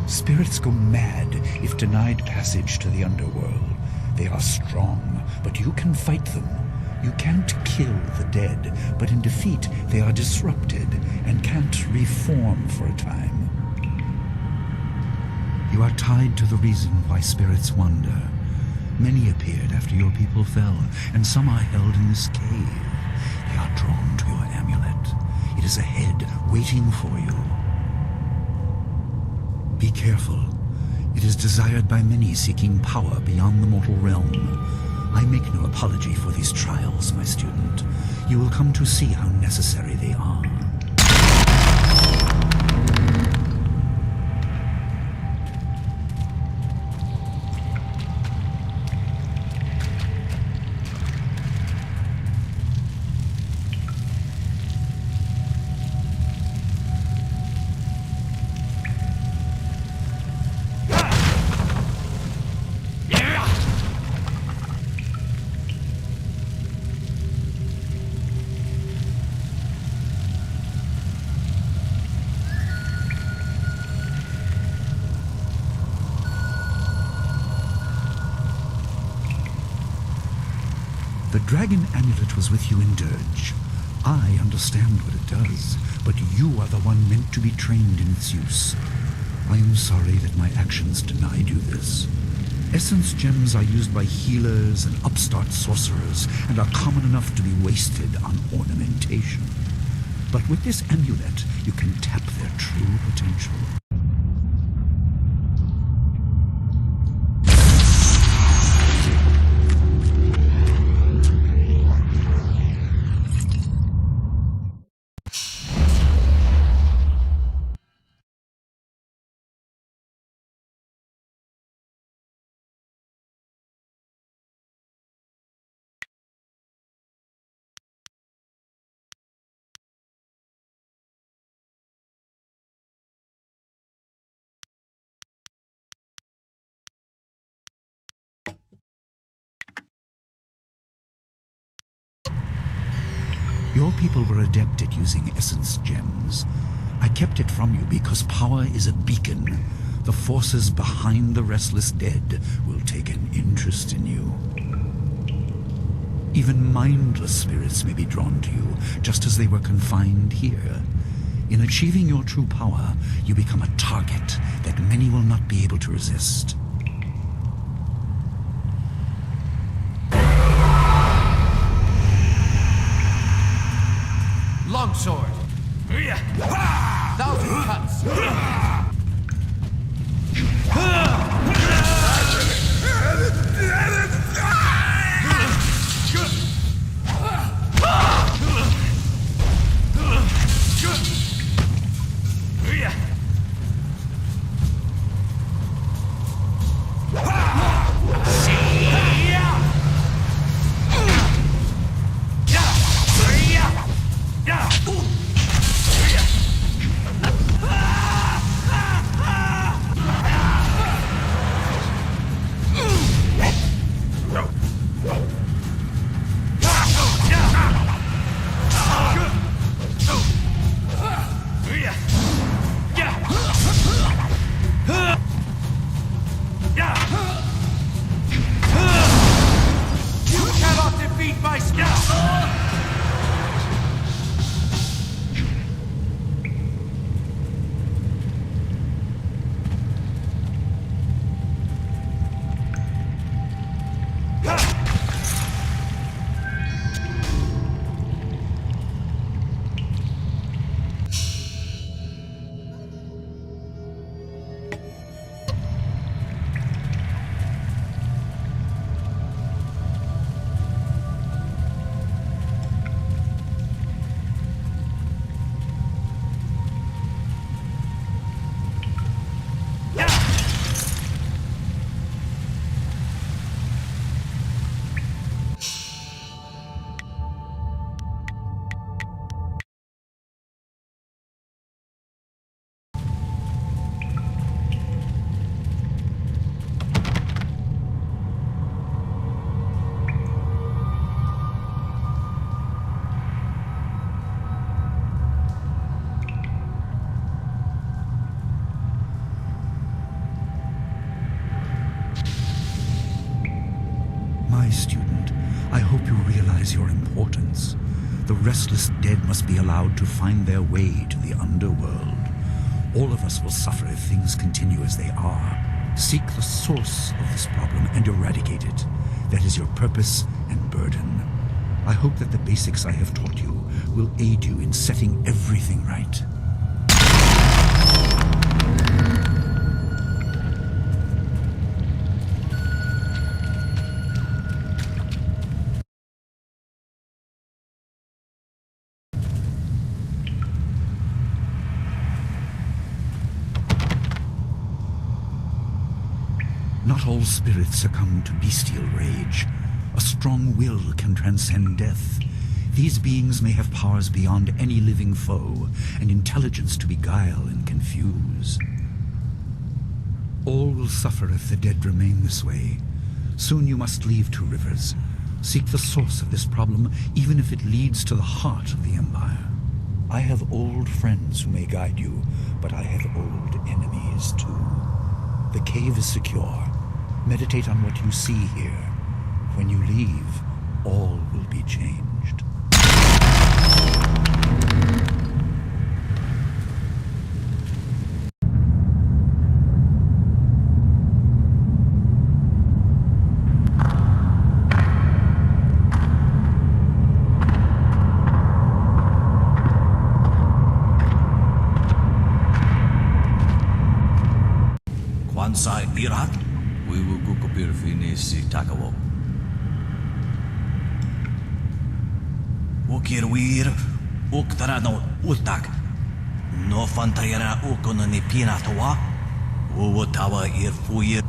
Spirits go mad if denied passage to the underworld. They are strong, but you can fight them. You can't kill the dead, but in defeat they are disrupted and can't reform for a time. You are tied to the reason why spirits wander. Many appeared after your people fell, and some are held in this cave. They are drawn to your amulet. It is ahead, waiting for you. Be careful. It is desired by many seeking power beyond the mortal realm. I make no apology for these trials, my student. You will come to see how necessary they are. The dragon amulet was with you in Dirge. I understand what it does, but you are the one meant to be trained in its use. I am sorry that my actions denied you this. Essence gems are used by healers and upstart sorcerers, and are common enough to be wasted on ornamentation. But with this amulet, you can tap their true potential. Your people were adept at using essence gems. I kept it from you because power is a beacon. The forces behind the restless dead will take an interest in you. Even mindless spirits may be drawn to you, just as they were confined here. In achieving your true power, you become a target that many will not be able to resist. Longsword! Thousand cuts! wise student. I hope you realize your importance. The restless dead must be allowed to find their way to the underworld. All of us will suffer if things continue as they are. Seek the source of this problem and eradicate it. That is your purpose and burden. I hope that the basics I have taught you will aid you in setting everything right. Not all spirits succumb to bestial rage. A strong will can transcend death. These beings may have powers beyond any living foe, and intelligence to beguile and confuse. All will suffer if the dead remain this way. Soon you must leave Two Rivers. Seek the source of this problem, even if it leads to the heart of the Empire. I have old friends who may guide you, but I have old enemies too. The cave is secure. Meditate on what you see here. When you leave, all will be changed. Kwansai Irat, we will go kopir finisi takawo. Ukir wir, uktara no ultak. No fantayara ukono ni pinatawa, uwotawa ir fuir.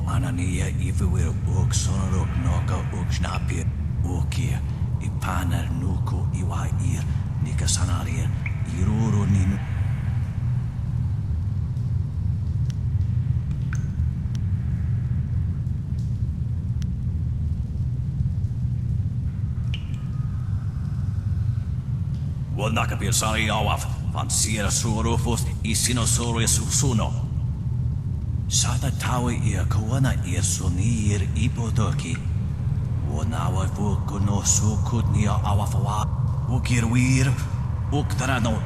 Anania ifuir uk sonorok noka uk snapir ukia ipanar nuko iwa ir nikasanarir iruro ninu. Wonakapir sari awaf van sira surofos isinosaurus usuno. Sada tawe ia kawana ia sonir ipodoki. Wonawa vuko no sukut nia awafawa. Ukir wir, uktarano.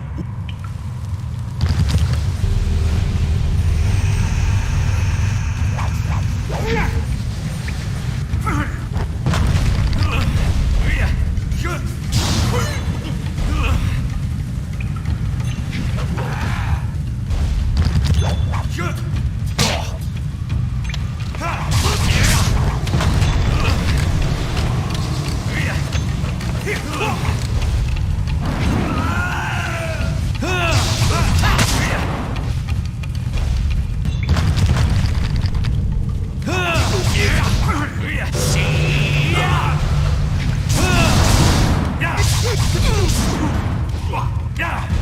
Yeah!